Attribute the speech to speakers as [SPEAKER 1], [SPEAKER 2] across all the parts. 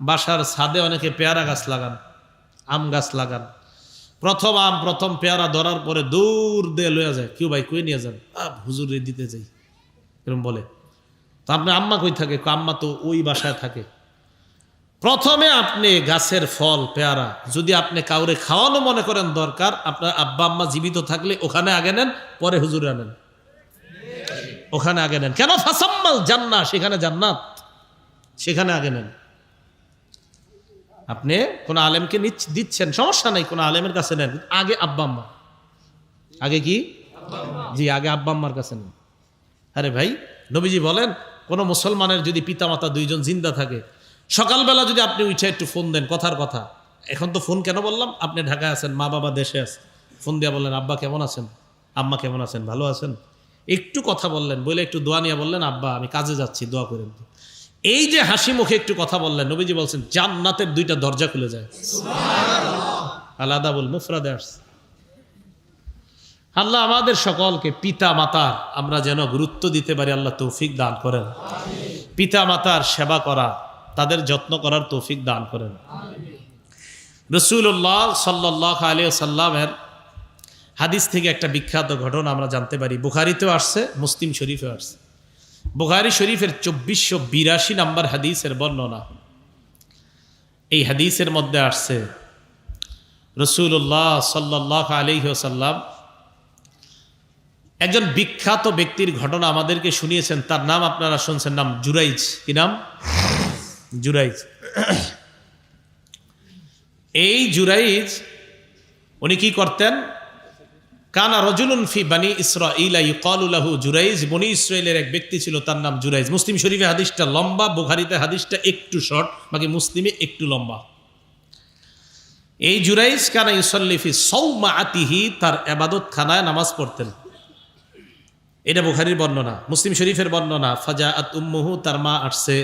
[SPEAKER 1] বাসার ছাদে অনেকে পেয়ারা গাছ লাগান, আম গাছ লাগান। প্রথম আম প্রথম পেয়ারা ধরার পরে দূর দিয়ে লইয়া যায়, কেউ ভাই কই নিয়ে যান, হুজুরে দিতে যাই এরকম বলে। তো আপনার আম্মা কই থাকে? আম্মা তো ওই বাসায় থাকে। প্রথমে আপনি গাছের ফল পেয়ারা যদি আপনি কাউরে খাওয়ানো মনে করেন দরকার, আপনার আব্বা আম্মা জীবিত থাকলে ওখানে আগে নেন, পরে হুজুরে আনেন, ওখানে আগে নেন। কেন? ফাসাম্মাল জান্নাহ, সেখানে জান্নাত, সেখানে আগে নেন। আপনি কোন আলেমকে দিচ্ছেন, সমস্যা নাই, কোন আলেমের কাছে নেন, আগে আব্বা আম্মা, আগে কি? জি, আগে আব্বা আম্মার কাছে নেন। আরে ভাই, নবীজি বলেন কোন মুসলমানের যদি পিতামাতা দুইজন জিন্দা থাকে, সকালবেলা যদি আপনি উঠে একটু ফোন দেন, কথার কথা, এখন তো ফোন কেন বললাম, আপনি ঢাকায় আছেন, মা বাবা দেশে আছে, ফোন দিয়ে বললেন আব্বা কেমন আছেন, আম্মা কেমন আছেন, ভালো আছেন, একটু কথা বললেন, বলে একটু দোয়া নিয়ে বললেন আব্বা আমি কাজে যাচ্ছি, দোয়া করেন। এই যে হাসি মুখে একটু কথা বললেন, নবীজি বলছেন জান্নাতের দুইটা দরজা খুলে যায়। আলাদা বল মুফরাদে আসছে। আল্লাহ আমাদের সকলকে পিতা মাতার আমরা যেন গুরুত্ব দিতে পারি, আল্লাহ তৌফিক দান করেন। পিতা মাতার সেবা করা, তাদের যত্ন করার তৌফিক দান করেন। রাসূলুল্লাহ সাল্লাল্লাহু আলাইহি ওয়াসাল্লামের হাদিস থেকে একটা বিখ্যাত ঘটনা আমরা জানতে পারি। বুখারীতেও আসছে, মুসলিম শরীফেও আসছে। বুখারী শরীফের 2482 নম্বর হাদিসের বর্ণনা। এই হাদিসের মধ্যে আসছে রাসূলুল্লাহ সাল্লাল্লাহু আলাইহি ওয়াসাল্লাম একজন বিখ্যাত ব্যক্তির ঘটনা আমাদেরকে শুনিয়েছেন। তার নাম আপনারা শুনছেন, নাম জুরাইজ। কি নাম? জুরাইজ। এই জুরাইজ উনি কি করতেন? কানা রাজুলুন ফি বানি ইসরাঈল ইউকালু লাহু জুরাইজ। বনি ইসরাইলের এক ব্যক্তি ছিল, তার নাম জুরাইজ। মুসলিম শরীফে হাদিসটা লম্বা, বুখারীতে হাদিসটা একটু শর্ট, বাকি মুসলিমে একটু লম্বা। এই জুরাইজ কানা ইউসাল্লি ফি সাওমাআতিহি, তার ইবাদতখানায় নামাজ পড়তেন। এটা বুখারীর বর্ণনা। মুসলিম শরীফের বর্ণনা, ফাজাআত উম্মুহু, তার মা আসছে।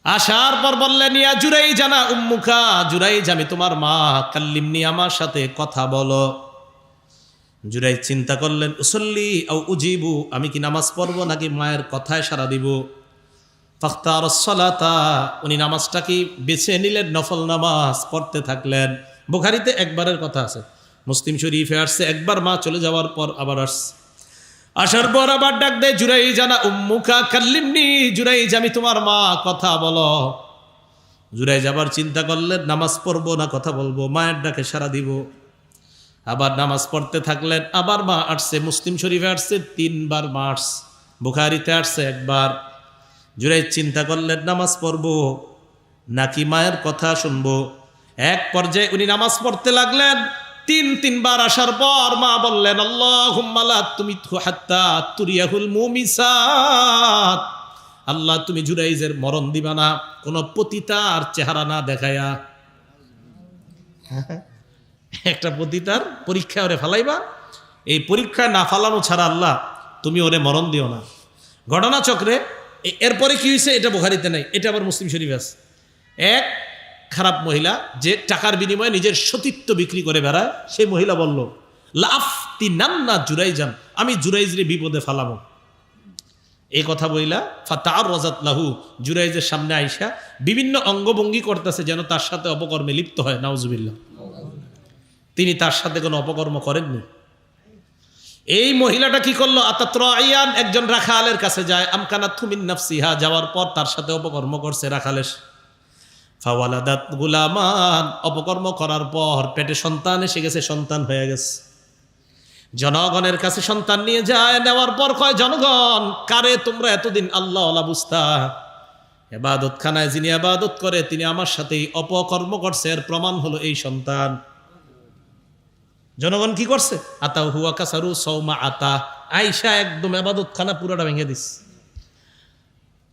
[SPEAKER 1] আসার পর বললেন ইয়া জুরাইজ আনা উম্মুকা, জুরাইজ আমি তোমার মা, কাল্লিমনি, আমার সাথে কথা বলো। জুরাইজ চিন্তা করলেন, উসল্লি আও উজিবু, আমি কি নামাজ পড়বো নাকি মায়ের কথায় সাড়া দিব। ফাখতারাস সালাতা, উনি নামাজটাকে বেছে নিলেন, নফল নামাজ পড়তে থাকলেন। বুখারীতে একবারের কথা আছে, মুসলিম শরীফে আসছে একবার, মা চলে যাওয়ার পর আবার আসছে। আসার পর আবার ডাক দেয় জুরাইজ আনা উম্মুকা কাল্লিমনি, জুরাইজ আমি তোমার মা, কথা বলো। জুরাইজ আবার চিন্তা করলেন নামাজ পড়বো না কথা বলবো, মায়ের ডাকে সাড়া দিব। আবার নামাজ পড়তে থাকলেন, আবার মা আসছে। মুসলিম শরীফে আসছে 3 বার মা আসছে, বুখারীতে আসছে একবার। জুরাইজ চিন্তা করলেন নামাজ পড়বো নাকি মায়ের কথা শুনবো। এক পর্যায়ে উনি নামাজ পড়তে লাগলেন। 3 বার আসার পর মা বললেন আল্লাহুম্মা লা তুমিতহু হাত্তা তুরিয়াহুল মুমিসাত, আল্লাহ তুমি জুরাইজের মরণ দিবা না কোন পতিতার চেহারা না দেখায়া। একটা পতিতার পরীক্ষা ওরে ফালাইবা, এই পরীক্ষায় না ফালানো ছাড়া আল্লাহ তুমি ওরে মরণ দিও না। ঘটনা চক্রে এরপরে কি হয়েছে এটা বুখারীতে নাই, এটা আবার মুসলিম শরীফে আছে। এক খারাপ মহিলা যে টাকার বিনিময়ে নিজের সতীত্ব বিক্রি করে বেড়ায়, সেই মহিলা বলল লাফতিনান্না জুরাইজান, আমি জুরাইজরে বিপদে ফালাবো। এই কথা বইলা ফাতাআরাযাত লাহু, জুরাইজের সামনে আইসা বিভিন্ন অঙ্গভঙ্গি করতেছে যেন তার সাথে অপকর্মে লিপ্ত হয়। নাউজুবিল্লাহ। তিনি তার সাথে কোনো অপকর্ম করেননি। এই মহিলাটা কি করলো? আতাতরাইয়ান, একজন রাখালের কাছে যায়। আমকানাতহু মিন নাফসিহা, যাওয়ার পর তার সাথে অপকর্ম করছে রাখালের। ফাওয়ালাদাত গুলামান, অপকর্ম করার পর পেটে সন্তান এসে গেছে, সন্তান হয়ে গেছে। জনগণের কাছে সন্তান নিয়ে যায়, নেওয়ার পর কয় জনগণ কারে তোমরা এতদিন আল্লাহ ওয়ালা বুঝতা, ইবাদত খানায় যিনি ইবাদত করে তিনি আমার সাথেই অপকর্ম করছে, এর প্রমাণ হলো এই সন্তান। জনগণ কি করছে? আতা হুয়া কাসারু সৌমা আতা, আইসা একদম ইবাদত খানা পুরোটা ভেঙে দিস।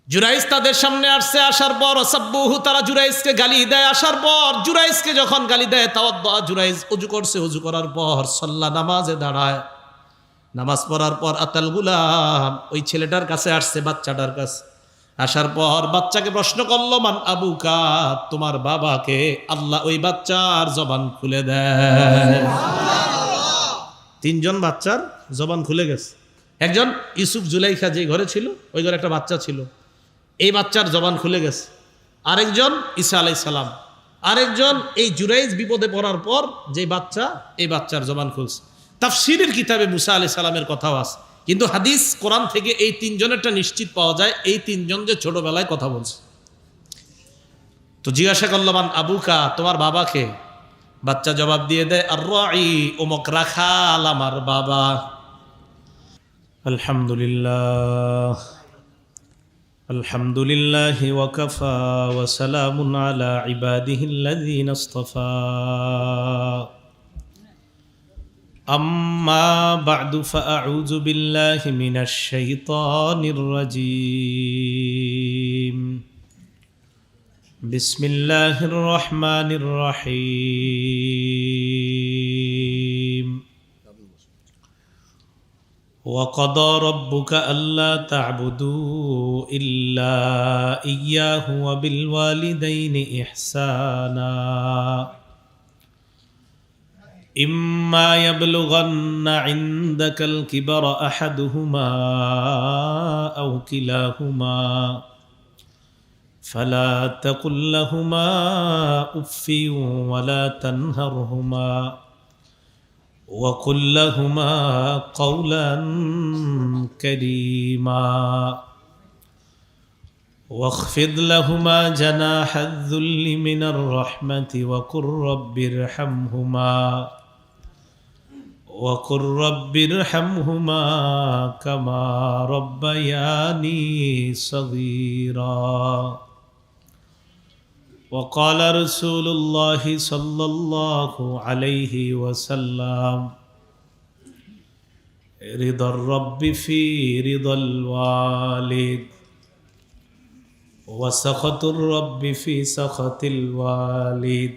[SPEAKER 1] জুরাইজ তাদের সামনে আসছে, আসার পর সাব্বুহু, তারা জুরাইজকে গালি দেয়। আসার পর জুরাইজকে যখন গালি দেয়, তাওয়াদ্দা, জুরাইজ ওযু করছে, ওযু করার পর সাল্লা, নামাজে দাঁড়ায়। নামাজ পড়ার পর আতাল গুলাম, ওই ছেলেটার কাছে আসছে, বাচ্চাটার কাছে। আসার পর বাচ্চাকে প্রশ্ন করলো মান আবুকা, তোমার বাবাকে। আল্লাহ ওই বাচ্চার জবান খুলে দেয়। 3 জন বাচ্চার জবান খুলে গেছে। একজন ইউসুফ জুলাইখা যে ঘরে ছিল, ওই ঘরে একটা বাচ্চা ছিল, এই বাচ্চার জবান খুলে গেছে। আরেকজন ঈসা আলাইহিস সালাম, আরেকজন এই জুরাইজ বিপদে পড়ার পর যে বাচ্চা, এই বাচ্চার জবান খুলছে। তাফসীরের কিতাবে মুসা আলাইহিস সালামের কথাও আছে, কিন্তু হাদিস কোরআন থেকে এই তিনজনেরটা নিশ্চিত পাওয়া যায়, এই তিনজন যে ছোটবেলায় কথা বলছে। তো জিজ্ঞাসা করলাম আবুকা, তোমার বাবাকে? বাচ্চা জবাব দিয়ে দেয় আর রাই, অমুক রাখাল আমার বাবা। আলহামদুলিল্লাহ, আলহামদুলিল্লাহি ওয়া কাফা ওয়া সালামুন আলা ইবাদিহিল্লাযীনা ইসতাফা। আম্মা বা'দু ফাআউযু বিল্লাহি মিনাশ শাইতানির রাজীম। বিসমিল্লাহির রহমানির রহিম। وقضى ربك ألا تعبدوا إلا إياه وبالوالدين إحسانا إما يبلغن عندك الكبر أحدهما أو كلاهما فلا تقل لهما أف ولا تنهرهما وقل لهما قولا كريما واخفض لهما جناح الذل من الرحمة وقل رب ارحمهما كما ربياني صغيرا. وقال رسول الله صلى الله عليه وسلم رضا الرب في رضا الوالد وسخط الرب في سخط الوالد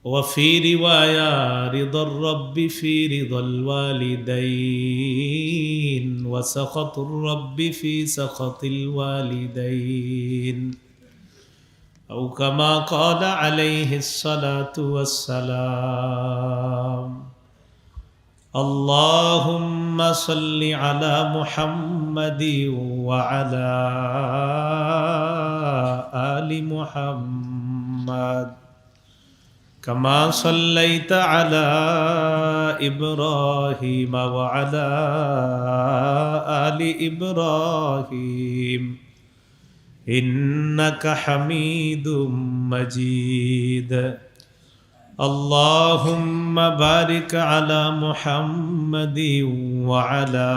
[SPEAKER 1] وفي رواية رضا الرب في رضا الوالدين وسخط الرب في سخط الوالدين أو كما قال عليه الصلاة والسلام. اللهم صل على محمد وعلى آل محمد كما صليت على إبراهيم وعلى آل إبراهيم إنك حميد مجيد. اللهم بارك على محمد وعلى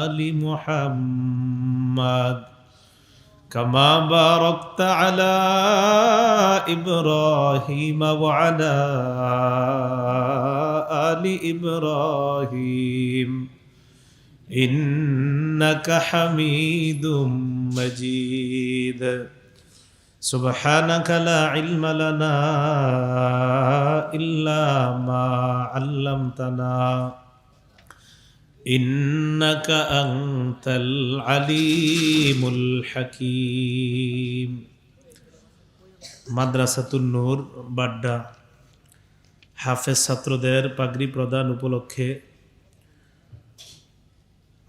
[SPEAKER 1] آل محمد كما باركت على إبراهيم وعلى آل إبراهيم إنك حميد مجيد. سبحانك لا علم لنا إلا ما علمتنا إنك أنت العليم الحكيم. মাদ্রাসাতুন নূর বাড্ডা হাফেজ ছাত্রদের পাগড়ি প্রদান উপলক্ষে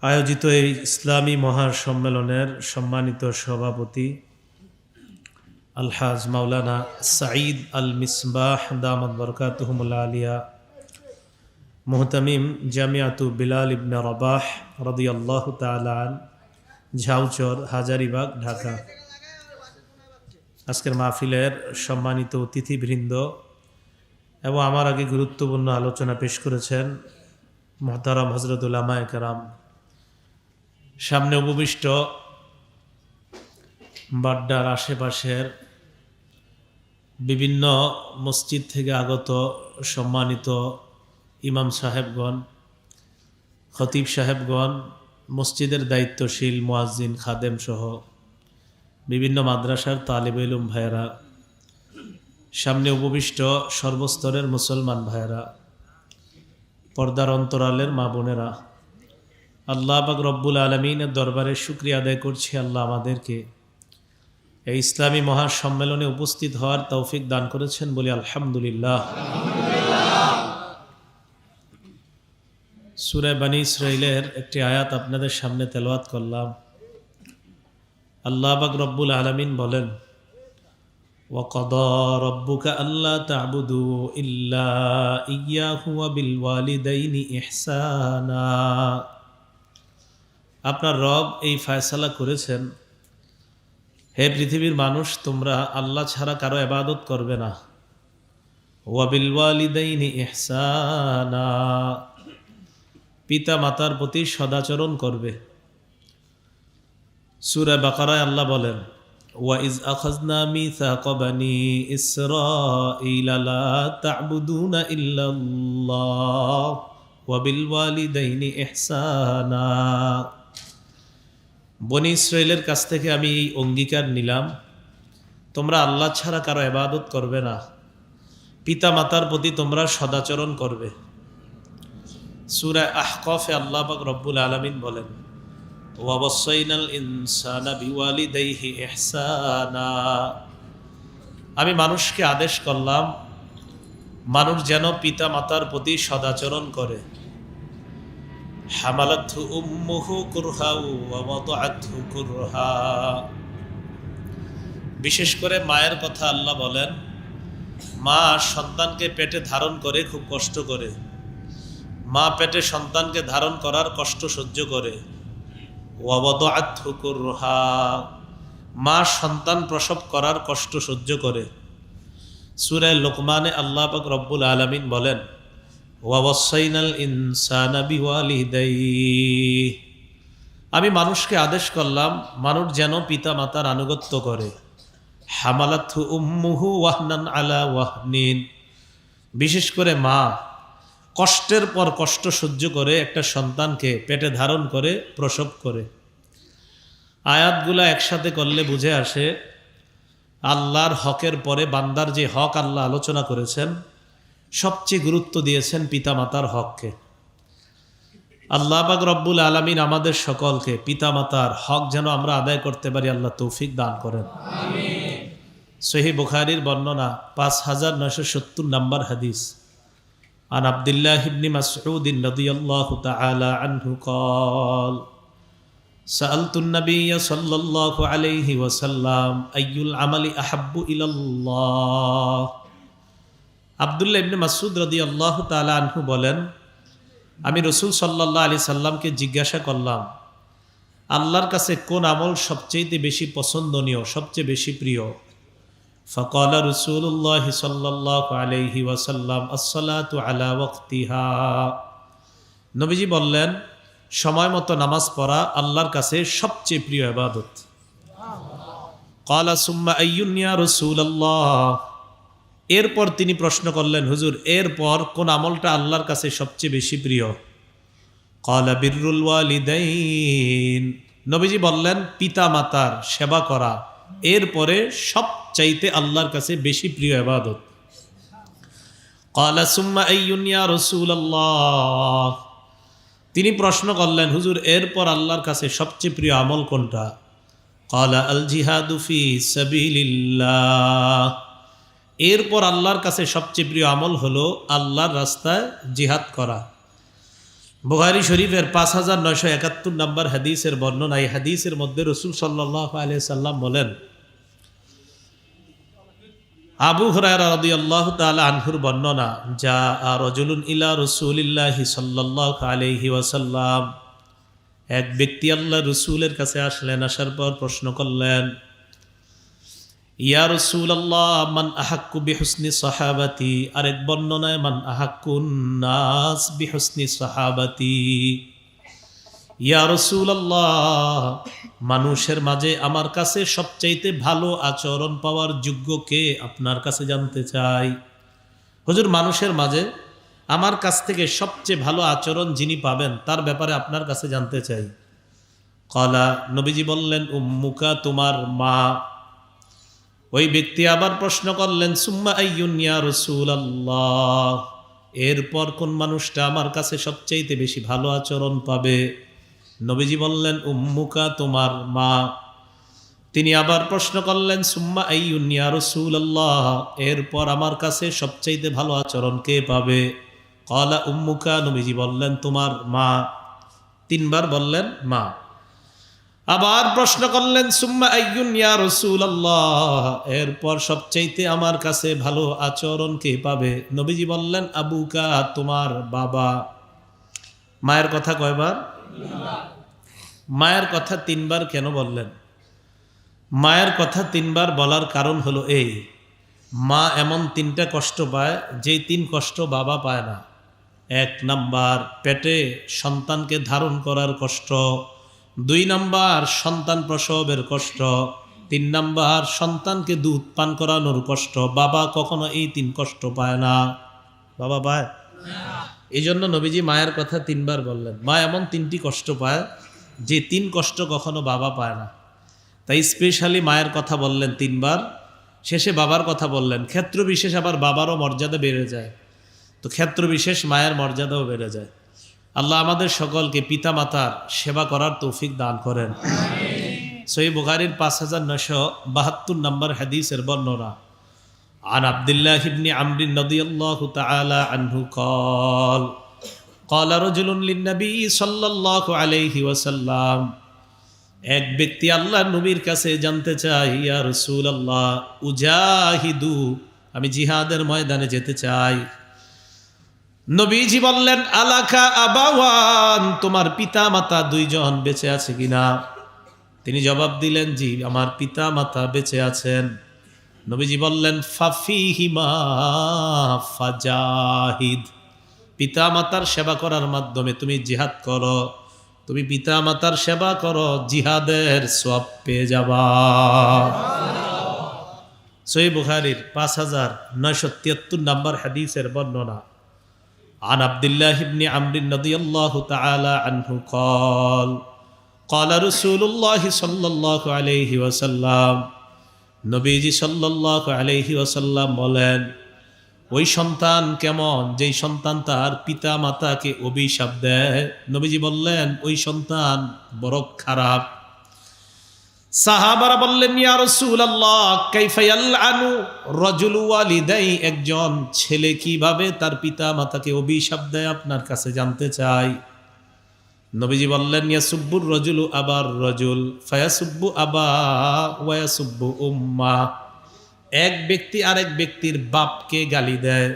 [SPEAKER 1] আয়োজিত এই ইসলামী মহাসম্মেলনের সম্মানিত সভাপতি আলহাজ মাওলানা সাঈদ আল মিসবাহ দামাত বরকাতুহুমুল আলিয়া, মুহতামিম জামিয়াতু বিলাল ইবনে রবাহ রাদিয়াল্লাহু তাআলা আন, ঝাউচর, হাজারীবাগ, ঢাকা। আজকের মাহফিলের সম্মানিত অতিথিবৃন্দ এবং আমার আগে গুরুত্বপূর্ণ আলোচনা পেশ করেছেন মুহতারাম হযরত উলামায়ে কেরাম, সামনে উপবিষ্ট বাড্ডার আশেপাশের বিভিন্ন মসজিদ থেকে আগত সম্মানিত ইমাম সাহেবগণ, খতিব সাহেবগণ, মসজিদের দায়িত্বশীল মুয়াজ্জিন, খাদেম সহ বিভিন্ন মাদ্রাসার তালিবে ইলম ভাইয়েরা, সামনে উপবিষ্ট সর্বস্তরের মুসলমান ভাইয়েরা, পর্দার অন্তরালের মা বোনেরা, আল্লাহ পাক রব্বুল আলমিনের দরবারে শুকরিয়া আদায় করছি, আল্লাহ আমাদেরকে এই ইসলামী মহাসম্মেলনে উপস্থিত হওয়ার তৌফিক দান করেছেন বলি আলহামদুলিল্লাহ। সূরা বনী ইসরাঈলের একটি আয়াত আপনাদের সামনে তেলাওয়াত করলাম। আল্লাহ পাক রব্বুল আলামিন বলেন, ওয়াকাদা রাব্বুকা আল্লা তা'বুদু ইল্লা ইয়্যাহু ওয়া বিল ওয়ালিদাইনি ইহসানা। আপনার রব এই ফয়সালা করেছেন, হে পৃথিবীর মানুষ, তোমরা আল্লাহ ছাড়া কারো ইবাদত করবে না। ওয়া বিল ওয়ালিদাইনি ইহসানা, পিতা মাতার প্রতি সদাচরণ করবে। সূরা বাকারায় আল্লাহ বলেন, ওয়া ইজ আখাযনা মিসাকা বানি ইসরাঈলা লা তা'বুদুনা ইল্লাল্লাহ ওয়া বিল ওয়ালিদাইনি ইহসানা। বনি ইসরাইলের কাছ থেকে আমি এই অঙ্গীকার নিলাম, তোমরা আল্লাহ ছাড়া কারো ইবাদত করবে না, পিতা মাতার প্রতি তোমরা সদাচরণ করবে। সূরা আহকাফে আল্লাহ পাক রব্বুল আলামিন বলেন, ওয়া ওয়াসাইনাল ইনসানা বিওয়ালিদাইহি ইহসানা। আমি মানুষকে আদেশ করলাম, মানুষ যেন পিতা মাতার প্রতি সদাচরণ করে। হামালাতহু উম্মুহু কুরহা ওয়া ওয়াদাআতহু কুরহা। বিশেষ করে মায়ের কথা আল্লাহ বলেন, মা সন্তানকে পেটে ধারণ করে খুব কষ্ট করে, মা পেটে সন্তানকে ধারণ করার কষ্ট সহ্য করে। ওয়া ওয়াদাআতহু কুরহা, মা সন্তান প্রসব করার কষ্ট সহ্য করে। সূরা লোকমানে আল্লাহ পাক রব্বুল আলামিন বলেন, ওয়া ওয়াসাইনাল ইনসানা বিওয়ালিদাইহি। আমি মানুষকে আদেশ করলাম, মানুষ যেন পিতা মাতার আনুগত্য করে। হামালাতহু উম্মুহু ওয়াহনান আলা ওয়াহনিন, বিশেষ করে মা কষ্টের পর কষ্ট সহ্য করে একটা সন্তানকে পেটে ধারণ করে প্রসব করে। আয়াতগুলা একসাথে করলে বুঝে আসে, আল্লাহর হকের পরে বান্দার যে হক আল্লাহ আলোচনা করেছেন, সবচেয়ে গুরুত্ব দিয়েছেন পিতামাতার হককে। আল্লাহ পাক রব্বুল আলামিন আমাদের সকলকে পিতামাতার হক যেন আমরা আদায় করতে পারি, আল্লাহ তৌফিক দান করেন। সহিহ বুখারীর বর্ণনা 5970 নম্বর হাদিস। আন আব্দুল্লাহ ইবনে মাসউদ রাদিয়াল্লাহু তাআলা আনহু قال سألت النبي صلى الله عليه وسلم أي العمل أحب إلى الله। আব্দুল্লাহ ইবনে মাসউদ রাদিয়াল্লাহু তাআলা আনহু বলেন, আমি রাসূল সাল্লাল্লাহু আলাইহি সাল্লামকে জিজ্ঞাসা করলাম, আল্লাহর কাছে কোন আমল সবচেয়ে বেশি পছন্দনীয়, সবচেয়ে বেশি প্রিয়? ফাকালা রাসূলুল্লাহ সাল্লাল্লাহু আলাইহি ওয়াসাল্লাম আস-সালাতু আলা ওয়াক্তিহা। নবীজি বললেন, সময় মতো নামাজ পড়া আল্লাহর কাছে সবচেয়ে প্রিয় ইবাদত। ক্বালা সুম্মা আইয়ুন ইয়া রাসূলুল্লাহ। এরপর তিনি প্রশ্ন করলেন, হুজুর এরপর কোন আমলটা আল্লাহর কাছে সবচেয়ে বেশি প্রিয়? ক্বালা বিররুল ওয়ালিদাইন। নবীজি বললেন, পিতা মাতার সেবা করা এরপরে সবচাইতে আল্লাহর কাছে বেশি প্রিয় ইবাদত। ক্বালা সুম্মা আইয়ুন ইয়া রাসূলুল্লাহ। তিনি প্রশ্ন করলেন, হুজুর এরপর আল্লাহর কাছে সবচেয়ে প্রিয় আমল কোনটা? ক্বালা আল জিহাদু ফি সাবিলিল্লাহ। এরপর আল্লাহর কাছে সবচেয়ে প্রিয় আমল হলো আল্লাহর রাস্তায় জিহাদ করা। বুখারী শরীফের 5971 নম্বর হাদিসের বর্ণনা। এই হাদিসের মধ্যে রাসূল সাল্লাল্লাহু আলাইহি সাল্লাম বলেন, আবু হুরায়রা রাদিয়াল্লাহু তাআলা আনহুর বর্ণনা, যা রাজুলুন ইলা রাসূলিল্লাহি সাল্লাল্লাহু আলাইহি ওয়াসাল্লাম। এক ব্যক্তি আল্লাহ রাসূলের কাছে আসলেন, আসার পর প্রশ্ন করলেন, ইয়া রাসূলুল্লাহ মান আহাক্কু বিহুসনি সাহাবাতি। আরেক বর্ণনায় মান আহাক্কুন নাস বিহুসনি সাহাবাতি। ইয়া রাসূলুল্লাহ, মানুষের মাঝে আমার কাছে সবচাইতে ভালো আচরণ পাওয়ার যোগ্য কে, আপনার কাছে জানতে চাই। হুজুর মানুষের মাঝে আমার কাছ থেকে সবচেয়ে ভালো আচরণ যিনি পাবেন তার ব্যাপারে আপনার কাছে জানতে চাই। ক্বালা, নবীজি বললেন, উম্মুকা, তোমার মা। ওই ব্যক্তি আবার প্রশ্ন করলেন, সুম্মা আইয়ুন ইয়া রাসূলুল্লাহ। এরপর কোন মানুষটা আমার কাছে সবচাইতে বেশি ভালো আচরণ পাবে? নবীজি বললেন, উম্মুকা, তোমার মা। তিনি আবার প্রশ্ন করলেন, সুম্মা আইয়ুন ইয়া রাসূলুল্লাহ। এরপর আমার কাছে সবচাইতে ভালো আচরণ কে পাবে? ক্বালা উম্মুকা। নবীজি বললেন, তোমার মা। 3বার বললেন মা। আবার প্রশ্ন করলেন সুম্মা আইয়ুন ইয়া রাসূলুল্লাহ, এরপর সবচাইতে আমার কাছে ভালো আচরণ কে পাবে? নবীজি বললেন আবুকা, তোমার বাবা। মায়ের কথা কয়বার? মায়ের কথা 3 বার কেন বললেন? মায়ের কথা 3 বার বলার কারণ হলো এই, মা এমন 3টা কষ্ট পায় যেই 3 কষ্ট বাবা পায় না। 1 নাম্বার পেটে সন্তানকে ধারণ করার কষ্ট, 2 নাম্বার সন্তান প্রসবের কষ্ট, 3 নাম্বার সন্তানকে দুধ পান করানোর কষ্ট। বাবা কখনো এই 3 কষ্ট পায় না। বাবা পায়? এই জন্য নবীজি মায়ের কথা 3 বার বললেন। মা এমন 3টি কষ্ট পায় যে 3 কষ্ট কখনো বাবা পায় না। তাই স্পেশালি মায়ের কথা বললেন 3 বার, শেষে বাবার কথা বললেন। ক্ষেত্র বিশেষ আবার বাবারও মর্যাদা বেড়ে যায়, তো ক্ষেত্র বিশেষ মায়ের মর্যাদাও বেড়ে যায়। আল্লাহ আমাদের সকলকে পিতা মাতার সেবা করার তৌফিক দান করেন। সহিহ বুখারীর 5972 নম্বর হাদিসের বর্ণনা। আন আব্দুল্লাহ ইবনে আমর রাদিয়াল্লাহু তাআলা আনহু قال قال رجل للنبي صلى الله عليه وسلم, এক ব্যক্তি আল্লাহর নবীর কাছে জানতে চায়, ইয়া রাসূলুল্লাহ উজাহিদু, আমি জিহাদের ময়দানে যেতে চাই। নবীজি বললেন আলাকা আবাওয়ান, তোমার পিতা মাতা 2 জন বেঁচে আছে কিনা? তিনি জবাব দিলেন জি, আমার পিতা মাতা বেঁচে আছেন। নবীজি বললেন ফাফিহিমা ফাজাহিদ, পিতা মাতার সেবা করার মাধ্যমে তুমি জিহাদ করো। তুমি পিতা মাতার সেবা করো, জিহাদের সওয়াব পেয়ে যাবা। সহিহ বুখারীর 5973 নম্বর হাদিসের বর্ণনা। عن عبد الله بن عمرو رضي الله تعالى عنه قال قال رسول الله صلى الله عليه وسلم, নবীজি সাল্লাল্লাহু আলাইহি ওয়াসাল্লাম বলেন, ওই সন্তান কেমন যেই সন্তান তার পিতা মাতাকে অভিশাপ দেয়। নবীজি বললেন ওই সন্তান বড় খারাপ। সাহাবারা বললেন ইয়া রাসূলুল্লাহ কাইফা ইয়ালআনু রাজুলু ওয়ালিদাই, একজন ছেলে কিভাবে তার পিতা মাতাকে অভিশাপ দেয় আপনার কাছে জানতে চাই। নবীজি বললেন ইয়াসুব্বুর রাজুলু আবার রাজুল ফায়াসুব্বু আবা ওয়া ইয়াসুব্বু উম্মা, এক ব্যক্তি আরেক ব্যক্তির বাপকে গালি দেয়,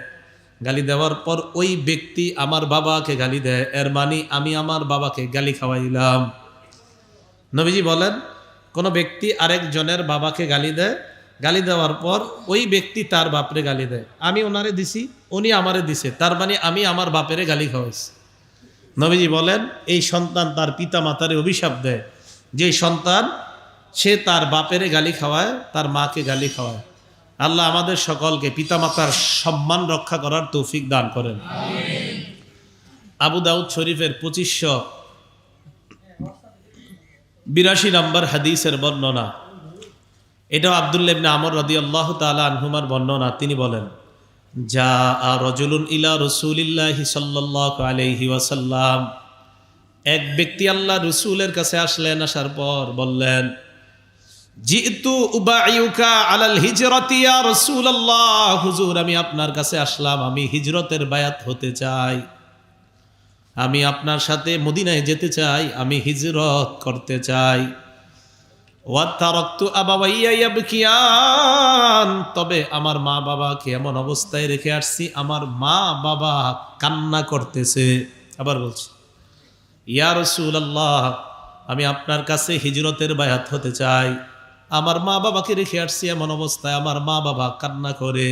[SPEAKER 1] গালি দেওয়ার পর ওই ব্যক্তি আমার বাবাকে গালি দেয়, এর মানে আমি আমার বাবাকে গালি খাওয়াইলাম। নবীজি বলেন কোন ব্যক্তি আরেকজনের বাবাকে গালি দেয়, গালি দেওয়ার পর ওই ব্যক্তি তার বাপরে গালি দেয়, আমি ওনারে দিছি, উনি আমারে দিছে, তার মানে আমি আমার বাপেরে গালি খাওয়াইছি। নবীজি বলেন এই সন্তান তার পিতা মাতারে অভিশাপ দেয়, যে সন্তান সে তার বাপেরে গালি খাওয়ায়, তার মাকে গালি খাওয়ায়। আল্লাহ আমাদের সকলকে পিতা মাতার সম্মান রক্ষা করার তৌফিক দান করেন। আবু দাউদ শরীফের 2582 নম্বর হাদিসের বর্ণনা। এটাও আব্দুল্লাহ ইবনে আমর রাদিয়াল্লাহু তাআলা আনহুমার বর্ণনা। তিনি বলেন যা রাজুলুন ইলা রাসূলিল্লাহি সাল্লাল্লাহু আলাইহি ওয়াসাল্লাম, এক ব্যক্তি আল্লাহ রাসূলের কাছে আসলেন, আসার পর বললেন জিতু উবাইউকা আলাল হিজরাতি ইয়া রাসূলুল্লাহ, হুজুর আমি আপনার কাছে আসলাম, আমি হিজরতের বায়াত হতে চাই, আমি আপনার সাথে মদিনায় যেতে চাই, আমি হিজরত করতে চাই। ওয়া তারাকতু আবাওয়াইয়া ইয়াবকিয়ান, তবে আমার মা বাবাকে এমন অবস্থায় রেখে আসছি আমার মা বাবা কান্না করতেছে। আবার বলছি ইয়া রাসূলুল্লাহ আমি আপনার কাছে হিজরতের বায়াত হতে চাই, আমার মা বাবাকে রেখে আসছি এমন অবস্থায় আমার মা বাবা কান্না করে।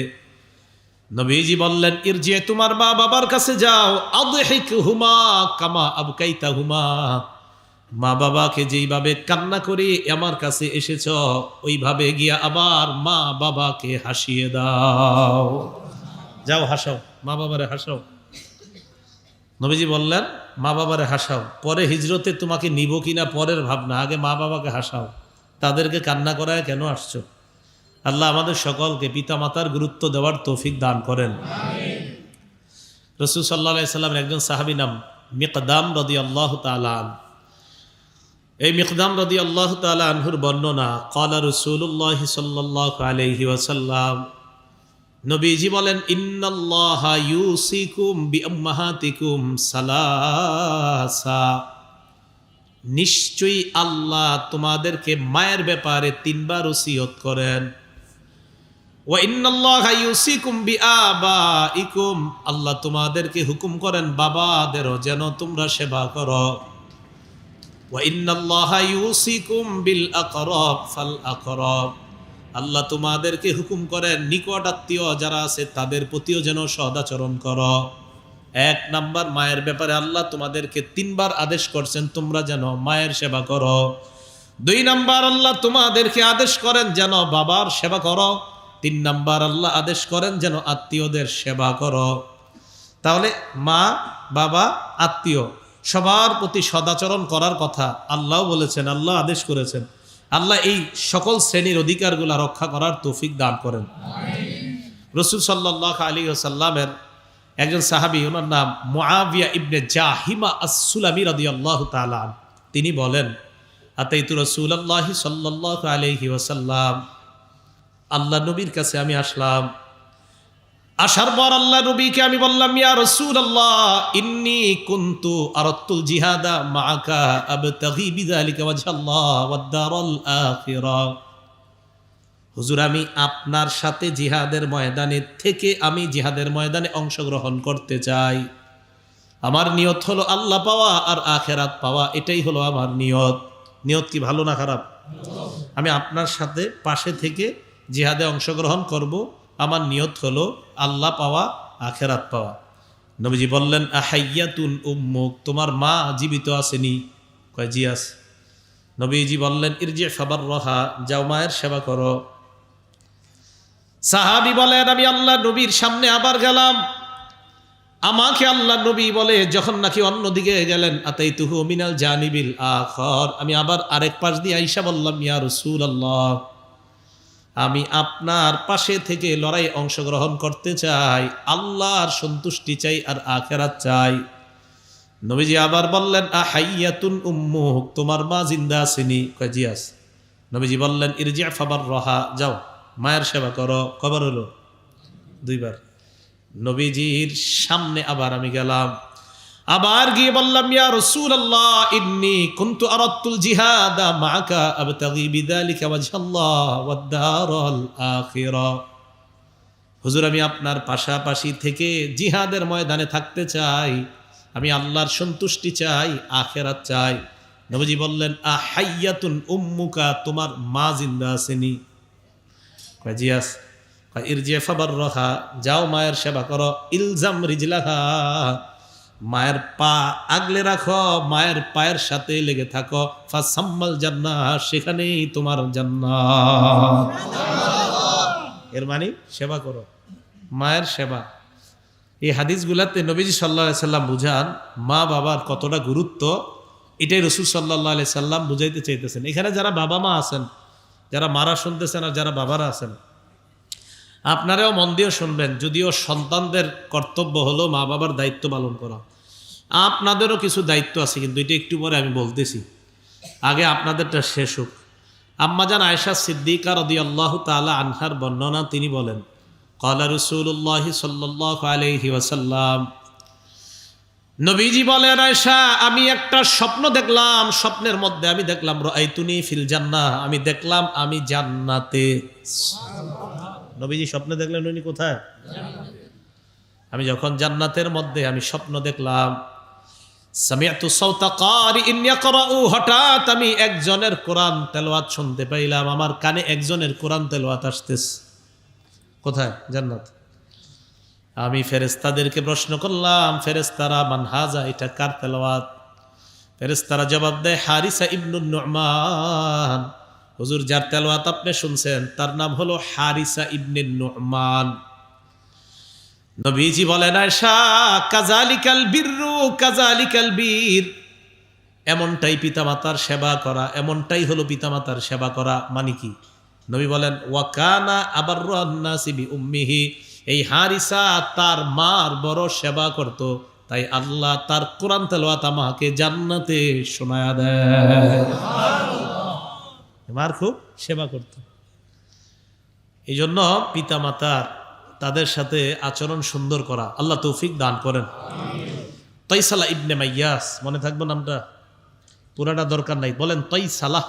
[SPEAKER 1] নবীজি বললেন ইরজি, তোমার মা বাবার কাছে যাও, আদহিকহুমা কামা আবকাইতাহুমা, মা বাবাকে যেইভাবে কান্না করে আমার কাছে এসেছ ওইভাবে গিয়া আবার মা বাবাকে হাসিয়ে দাও। যাও হাসাও, মা বাবারে হাসাও। নবীজি বললেন মা বাবারে হাসাও, পরে হিজরতে তোমাকে নিব কিনা পরের ভাবনা, আগে মা বাবাকে হাসাও, তাদেরকে কান্না করায় কেন আসছো? আল্লাহ আমাদের সকলকে পিতা মাতার গুরুত্ব দেওয়ার তৌফিক দান করেন। রাসূল সাল্লাল্লাহু আলাইহি সাল্লামের একজন সাহাবী নাম মিকদাম রাদিয়াল্লাহু তাআলা আনহু। এই মিকদাম রাদিয়াল্লাহু তাআলা আনহুর বর্ণনা, ক্বালা রাসূলুল্লাহি সাল্লাল্লাহু আলাইহি ওয়াসাল্লাম, নবীজি বলেন ইন্নাল্লাহা ইউসিকুম বিউম্মাহাতিকুম সালাসা, নিশ্চয়ই আল্লাহ তোমাদেরকে মায়ের ব্যাপারে 3 বার ওসিয়ত করেন। ওয়া ইন্নাল্লাহা ইউসিকুম বিআবাইকুম, আল্লাহ তোমাদেরকে হুকুম করেন বাবাদেরও যেন তোমরা সেবা করো। ওয়া ইন্নাল্লাহা ইউসিকুম বিল আকরাব ফাল আকরাব, আল্লাহ তোমাদেরকে হুকুম করেন নিকট আত্মীয় যারা আছে তাদের প্রতিও যেন সদাচরণ করো। 1 নাম্বার, মায়ের ব্যাপারে আল্লাহ তোমাদেরকে 3 বার আদেশ করছেন তোমরা যেন মায়ের সেবা করো। 2 নাম্বার, আল্লাহ তোমাদেরকে আদেশ করেন যেন বাবার সেবা করো। 3 নাম্বার, আল্লাহ আদেশ করেন যেন আত্মীয়দের সেবা করো। তাহলে মা, বাবা, আত্মীয় সবার প্রতি সদাচরণ করার কথা আল্লাহ বলেছেন, আল্লাহ আদেশ করেছেন। আল্লাহ এই সকল শ্রেণীর অধিকারগুলা রক্ষা করার তৌফিক দান করেন। রাসূল সাল্লাল্লাহু আলাইহি ওয়াসাল্লামের একজন সাহাবী, ওনার নাম মুআবিয়া ইবনে জাহিমা আস-সুলামি রাদিয়াল্লাহু তাআলা, তিনি বলেন, আতাইতু রাসূলুল্লাহি সাল্লাল্লাহু আলাইহি ওয়াসাল্লাম, আল্লাহ নবীর কাছে আমি আসলাম। আসার পর আল্লাহ নবীকে আমি বললাম, ইয়া রাসূলুল্লাহ ইন্নী কুনতু আরাদতুল জিহাদা মাআকা আবতাগি বিযালিকা ওয়াজহাল্লাহ ওয়াদ দারাল আখিরা। হুজুর, আমি আপনার সাথে জিহাদের ময়দানে থেকে আমি জিহাদের ময়দানে অংশগ্রহণ করতে চাই। আমার নিয়ত হলো আল্লাহ পাওয়া আর আখিরাত পাওয়া, এটাই হলো আমার নিয়ত। নিয়ত কি ভালো না খারাপ? আমি আপনার সাথে পাশে থেকে জিহাদে অংশগ্রহণ করব, আমার নিয়ত হলো আল্লাহ পাওয়া আখিরাত পাওয়া। নবীজি বললেন, আহাইয়াতুন উম্মুক, তোমার মা জীবিত আসেনি? কয় জি আছে। নবীজি বললেন, ইরজি ফাবাররাহা, যাও মায়ের সেবা করো। সাহাবী বলেন, আমি আল্লাহ নবীর সামনে আবার গেলাম। আমাকে আল্লাহ নবী বলে যখন নাকি অন্যদিকে গেলেন, আতাইতুহু মিনাল জানিবিল আখর, আমি আবার আরেক পাশ দিয়ে আইসা বললাম, ইয়া রাসূলুল্লাহ আমি আপনার পাশে থেকে লড়াই অংশগ্রহণ করতে চাই, আল্লাহর সন্তুষ্টি চাই আর আখিরাত চাই। নবীজি আবার বললেন, আহাইয়াতুন উম্মুক, তোমার মা জিন্দা আসেনি? কয় জি আছে। নবীজি বললেন, ইরজি ফাবাররাহা, যাও মায়ের সেবা করো। কবার হলো? 2 বার। নবীজির সামনে আবার আমি গেলাম, আবার গিয়ে বললাম, ইয়া রাসূলুল্লাহ ইন্নী কুনতু আরাদতুল জিহাদা মাআকা আবতাগি বিযালিকা ওয়াজহাল্লাহ ওয়াদ দারাল আখিরা। হুজুর, আমি আপনার পাশাপাশি থেকে জিহাদের ময়দানে থাকতে চাই, আমি আল্লাহর সন্তুষ্টি চাই, আখিরাত চাই। নবীজি বললেন, আহাইয়াতুন উম্মুকা, তোমার মা জিন্দা আসেনি? কয় জি আছে। কয় ইরজি ফাবাররাহা, যাও মায়ের সেবা করো। ইলজাম রিজলাহা, মায়ের পা আগলে রাখো, মায়ের পায়ের সাথে লেগে থাকো। ফাসাম্মাল জান্নাহ, সেখানেই তোমার জান্নাত। এর মানে সেবা করো, মায়ের সেবা। এই হাদিসগুলাতে নবীজি সাল্লাল্লাহু আলাইহি সাল্লাম বুঝান মা বাবার কতটা গুরুত্ব, এটাই রাসূল সাল্লাল্লাহু আলাইহি সাল্লাম বুঝাইতে চাইতেছেন। এখানে যারা বাবা মা আছেন, যারা মারা শুনতেছেন আর যারা বাবারা আছেন, আপনারাও মন দিয়ে শুনবেন। যদিও সন্তানদের কর্তব্য হলো মা বাবার দায়িত্ব পালন করা, আপনাদেরও কিছু দায়িত্ব আছে, কিন্তু এটা একটু পরে আমি বলতেছি। আগে আপনাদেরটা শেষ হোক। আম্মাজান আয়েশা সিদ্দিকা রাদিয়াল্লাহু তাআলা আনহার বর্ণনা, তিনি বলেন, ক্বালা রাসূলুল্লাহি সাল্লাল্লাহু আলাইহি ওয়াসাল্লাম, নবীজি বলেন, আয়েশা আমি একটা স্বপ্ন দেখলাম, স্বপ্নের মধ্যে আমি দেখলাম রাআইতুনি ফিল জান্নাহ, আমি দেখলাম আমি জান্নাতে। নবীজি স্বপ্নে দেখলেন উনি কোথায়? আমি যখন জান্নাতের মধ্যে আমি স্বপ্ন দেখলাম, সামিআতু সাওতা কারিইন ইয়াকরাউ, হঠাৎ আমি একজনের কোরআন তেলাওয়াত শুনতে পাইলাম, আমার কানে একজনের কোরআন তেলাওয়াত আসতেছে। কোথায়? জান্নাত। আমি ফেরেশতাদেরকে প্রশ্ন করলাম, ফেরেশতারা মান হাজা, এটা কার তেলাওয়াত? ফেরেশতারা জবাব দেয়, হারিসা ইবনুন নু'মান। হুজুর, যার তেলাওয়াত আপনি শুনছেন তার নাম হলো হারিসা ইবনে নু'মান। নবীজি বলেন, আয়েশা কাযালিকাল বিররু কাযালিকাল বীর, এমনটাই পিতামাতার সেবা করা, এমনটাই হলো পিতামাতার সেবা করা। মানে কি? নবী বলেন, ওয়া কানা আবাররান নাসি বি উম্মিহি, এই হারিসা তার মার বড় সেবা করত, তাই আল্লাহ তার কোরআন তেলাওয়াত আমাকে জান্নাতে শোনায়া দেয়। মার খুব সেবা করত। এই জন্য পিতামাতার তাদের সাথে আচরণ সুন্দর করা, আল্লাহ তৌফিক দান করেন। তাইসালা ইবনে মাইয়াস, মনে থাকবে নামটা? পুরাটা দরকার নাই, বলেন তয়সালা।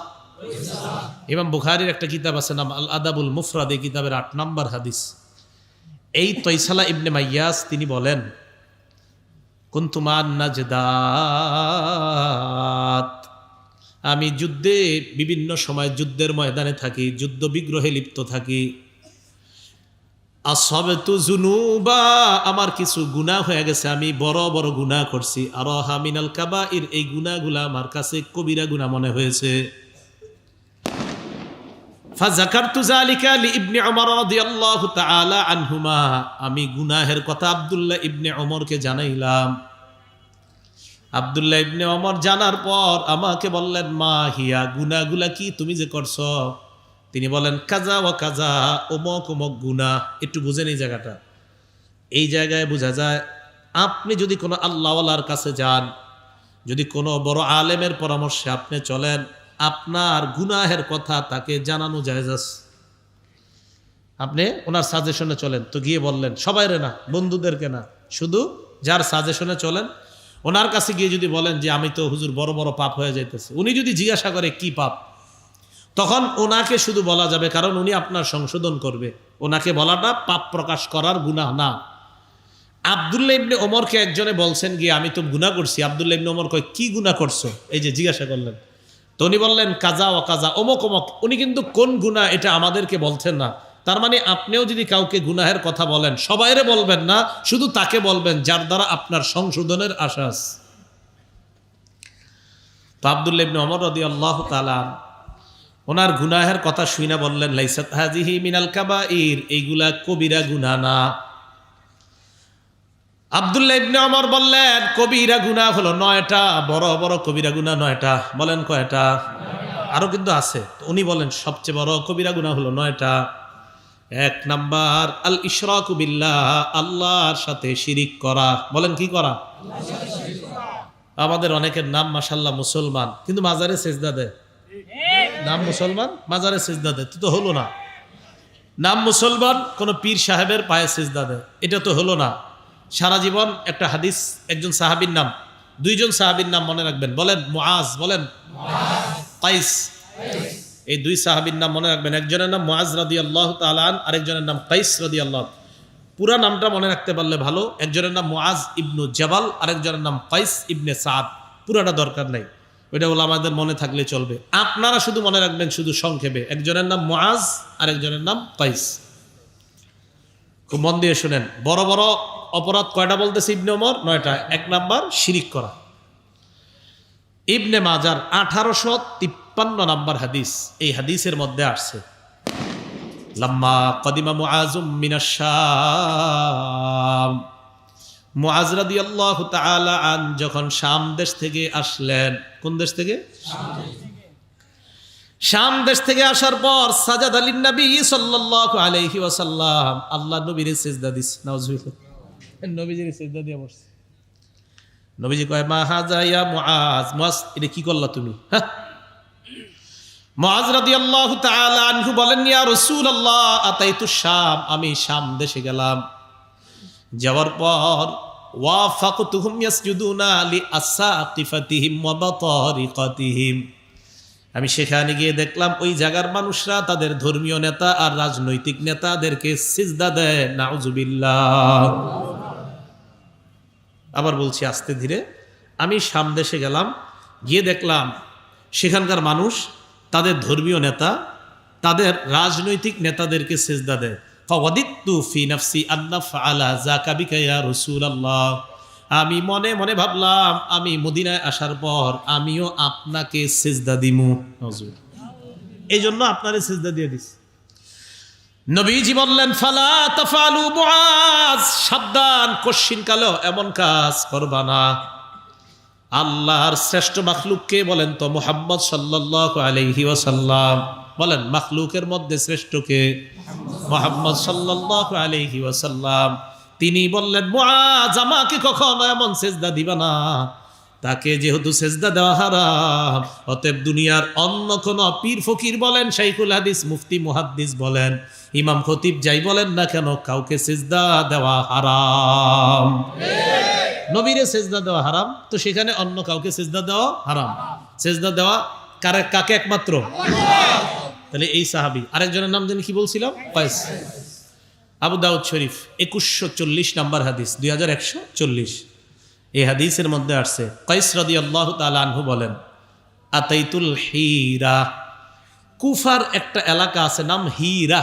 [SPEAKER 1] ইমাম বুখারীর একটা কিতাব আছে নাম আল আদাবুল মুফরাদ, এই কিতাবের 8 নম্বর হাদিস। এই তয়সালা ইবনে মাইয়াস তিনি বলেন, কুনতু মান নাজদাত, আমি যুদ্ধে বিভিন্ন সময় যুদ্ধের ময়দানে থাকি, যুদ্ধ বিগ্রহে লিপ্ত থাকি। আসবাতু যুনুবা, আমার কিছু গুনাহ হয়ে গেছে, আমি বড় বড় গুনাহ করছি। আরাহা মিনাল কাবাইর, এই গুনাহগুলো আমার কাছে কবিরা গুনাহ মনে হয়েছে। ফাযাকারতু যালিকা লিইবনে ওমর রাদিয়াল্লাহু তাআলা আনহুমা, আমি গুনাহের কথা আব্দুল্লাহ ইবনে ওমরকে জানাইলাম। আব্দুল্লাহ ইবনে ওমর জানার পর আমাকে বললেন, মা হিয়া, গুনাহগুলা কি তুমি যে করছো? তিনি বলেন, কাজা ওয়া কাজা, অমুক অমুক গুনাহ। একটু বুঝেন এই জায়গাটা, এই জায়গায় বোঝা যায় আপনি যদি কোনো আল্লাহওয়ালার কাছে যান, যদি কোনো বড় আলেমের পরামর্শে আপনি চলেন, আপনার গুনাহের কথা তাকে জানানো জায়েজ আছে। আপনি ওনার সাজেশনে চলেন, তো গিয়ে বললেন সবাইরে না, বন্ধুদেরকে না, শুধু যার সাজেশনে চলেন ওনার কাছে গিয়ে যদি বলেন যে আমি তো হুজুর বড় বড় পাপ হয়ে যাইতেছে, উনি যদি জিজ্ঞাসা করে কি পাপ, তখন ওনাকে শুধু বলা যাবে, কারণ উনি আপনার সংশোধন করবে। ওনাকে বলাটা পাপ প্রকাশ করার গুনাহ না। আব্দুল্লাহ ইবনে ওমরকে একজনে বলছেন গিয়ে, আমি তো গুনাহ করছি। আব্দুল্লাহ ইবনে ওমর কয়, কি গুনাহ করছো? এই যে জিজ্ঞাসা করলেন, তো উনি বললেন কাজা ও কাজা, অমুক অমুক। উনি কিন্তু কোন গুনাহ এটা আমাদেরকে বলছেন না। তার মানে আপনিও যদি কাউকে গুনাহের কথা বলেন, সবাইরে বলবেন না, শুধু তাকে বলবেন যার দ্বারা আপনার সংশোধনের আশা আছে। তো আব্দুল্লাহ ইবনে ওমর রাদিয়াল্লাহু তাআলা ওনার গুনাহের কথা শুনে বললেন, লাইসাত হাযিহি মিনাল কাবাইর, এইগুলা কবিরা গুনাহ না। আব্দুল্লাহ ইবনে ওমর বললেন, কবিরা গুনাহ হলো 9টা, বড় বড় কবিরা গুনাহ 9টা। বলেন কয়টা? আরো কিন্তু আছে। উনি বলেন সবচেয়ে বড় কবিরা গুনাহ হলো 9টা। 1 নাম্বার আল ইশরাকু বিল্লাহ, আল্লাহর সাথে শিরিক করা। বলেন কি করা? আমাদের অনেকের নাম মাশাআল্লাহ মুসলমান, কিন্তু মাজারে সিজদা দেয়। নাম মুসলমান, মাজারে সিজদা দেয়, তো হলো না। নাম মুসলমান, কোন পীর সাহেবের পায়ে সিজদা দেয়, এটা তো হলো না। সারা জীবন একটা হাদিস, একজন সাহাবীর নাম, 2জন সাহাবীর নাম মনে রাখবেন। বলেন মুআজ, বলেন কাইস। এই 2 সাহাবীর নাম মনে রাখবেন। একজনের নাম মুআজ রাদিয়াল্লাহু তাআলা আন, আরেকজনের নাম কাইস রাদিয়াল্লাহু। পুরা নামটা মনে রাখতে পারলে ভালো। একজনের নাম মুআজ ইবনু জাবাল, আরেকজনের নাম কাইস ইবনে সাদ। পুরাটা দরকার নাই, ওইটা হলো আমাদের মনে থাকলে চলবে। আপনারা শুধু মনে রাখবেন, শুধু সংক্ষেপে, একজনের নাম মুআজ, আরেকজনের নাম কাইস। খুব মন দিয়ে শুনেন। বড় বড় অপরাধ কয়টা বলতেছে ইবনে ওমর? 9টা। 1 নাম্বার শিরিক করা। ইবনে মাজার 1853 নাম্বার হাদিস, এই হাদিসের মধ্যে আসছে, লাম্মা কদিমা মুআজুম মিনাশ শাম, মুআজ রাদিয়াল্লাহু তাআলা আন যখন শাম দেশ থেকে আসলেন। কোন দেশ থেকে? শাম দেশ থেকে আসার পর সাজাদা লিন নবী সাল্লাল্লাহু আলাইহি ওয়াসাল্লাম, আল্লাহ নবীর সিজদা দিস। নাউজুবিল্লাহ, নবীজির সিজদা দিয়ে বসছে। নবীজি কয়, মা হাযা ইয়া মুআজ, মুআজ এটা কি করলা তুমি? মুআজ রাদিয়াল্লাহু তাআলা আনহু বলেন, ইয়া রাসূলুল্লাহ আতাইতু শাম, আমি শাম দেশে গেলাম। যাওয়ার পর ওয়াফাকতুহুম ইয়াসজুদুনা লিআসাকিফাতিহিম ওয়া বাতারিকাতিহিম, আমি সেখানে গিয়ে দেখলাম ওই জায়গার মানুষরা তাদের ধর্মীয় নেতা আর রাজনৈতিক নেতাদেরকে সিজদা দেয়। নাউজুবিল্লাহ। আবার বলছি আস্তে ধীরে, আমি শাম দেশে গেলাম, গিয়ে দেখলাম সেখানকার মানুষ তাদের ধর্মীয় নেতা, তাদের রাজনৈতিক নেতাদেরকে সিজদা দেয়। ফাওয়াদিতু ফি নাফসি আন্না ফাআলা যাকা বিকা ইয়া রাসূলুল্লাহ, আমি মনে মনে ভাবলাম আমি মদিনায় আসার পর আমিও আপনাকে সিজদা দিমু। এই জন্য আপনারে সিজদা দিয়ে দিস। নবীজি বললেন, ফালা তাফালু মুআজ, সাবধান, কশিন কালো এমন কাজ করবা না। আল্লাহর শ্রেষ্ঠ মাখলুককে বলেন তো? মুহাম্মদ সাল্লাল্লাহু আলাইহি ওয়াসাল্লাম। বলেন মাখলুকের মধ্যে শ্রেষ্ঠ কে? মুহাম্মদ সাল্লাল্লাহু আলাইহি ওয়াসাল্লাম। তিনি বললেন, মুআজ আমাকে কখনো এমন সিজদা দিবা না, তাকে যেহেতু সিজদা দেওয়া হারাম, অতএব দুনিয়ার অন্য কোন পীর ফকির বলেন, শাইখুল হাদিস, মুফতি, মুহাদ্দিস বলেন, ইমাম খতিব যাই বলেন না কেন, কাউকে সিজদা দেওয়া হারাম। নবীরে সিজদা দেওয়া হারাম, তো সেখানে অন্য কাউকে সিজদা দেওয়া হারাম। সেজদা দেওয়া কাকে একমাত্র? তাহলে এই সাহাবী। আরেকজনের নাম জানি কি বলছিলাম? কয়েস। আবু দাউদ শরীফ 2140 নম্বর হাদিস, 2140। এই হাদিসের মধ্যে আসছে কয়েস রাদিয়াল্লাহু তাআলা আনহু বলেন, আতাইতুল হীরা, কুফার একটা এলাকা আছে নাম হীরা।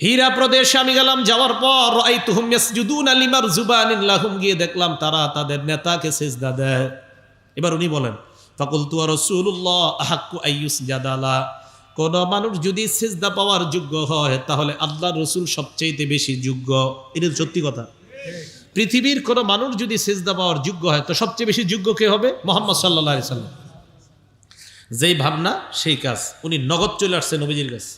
[SPEAKER 1] হীরা প্রদেশে আমি গেলাম, যাওয়ার পর রাআইতুহুম ইয়াসজুদুনা লিমারজুবানিন লাহুম, গিয়ে দেখলাম তারা তাদের নেতাকে সিজদা দেয়। এবার উনি বলেন, ফাকুলতু ওয়া রাসূলুল্লাহ আহাক্কু আইয়ুসজাদা লা, কোন মানুষ যদি সিজদা পাওয়ার যোগ্য হয় তাহলে আল্লাহর রাসূল সবচেয়ে বেশি যোগ্য। এটা সত্যি কথা। পৃথিবীর কোন মানুষ যদি সিজদা পাওয়ার যোগ্য হয় তো সবচেয়ে বেশি যোগ্য কে হবে? মুহাম্মদ সাল্লাল্লাহু আলাইহি সাল্লাম। যেই ভাবনা সেই কাজ। উনি নগদ চলে আসছে নবীজির কাছে।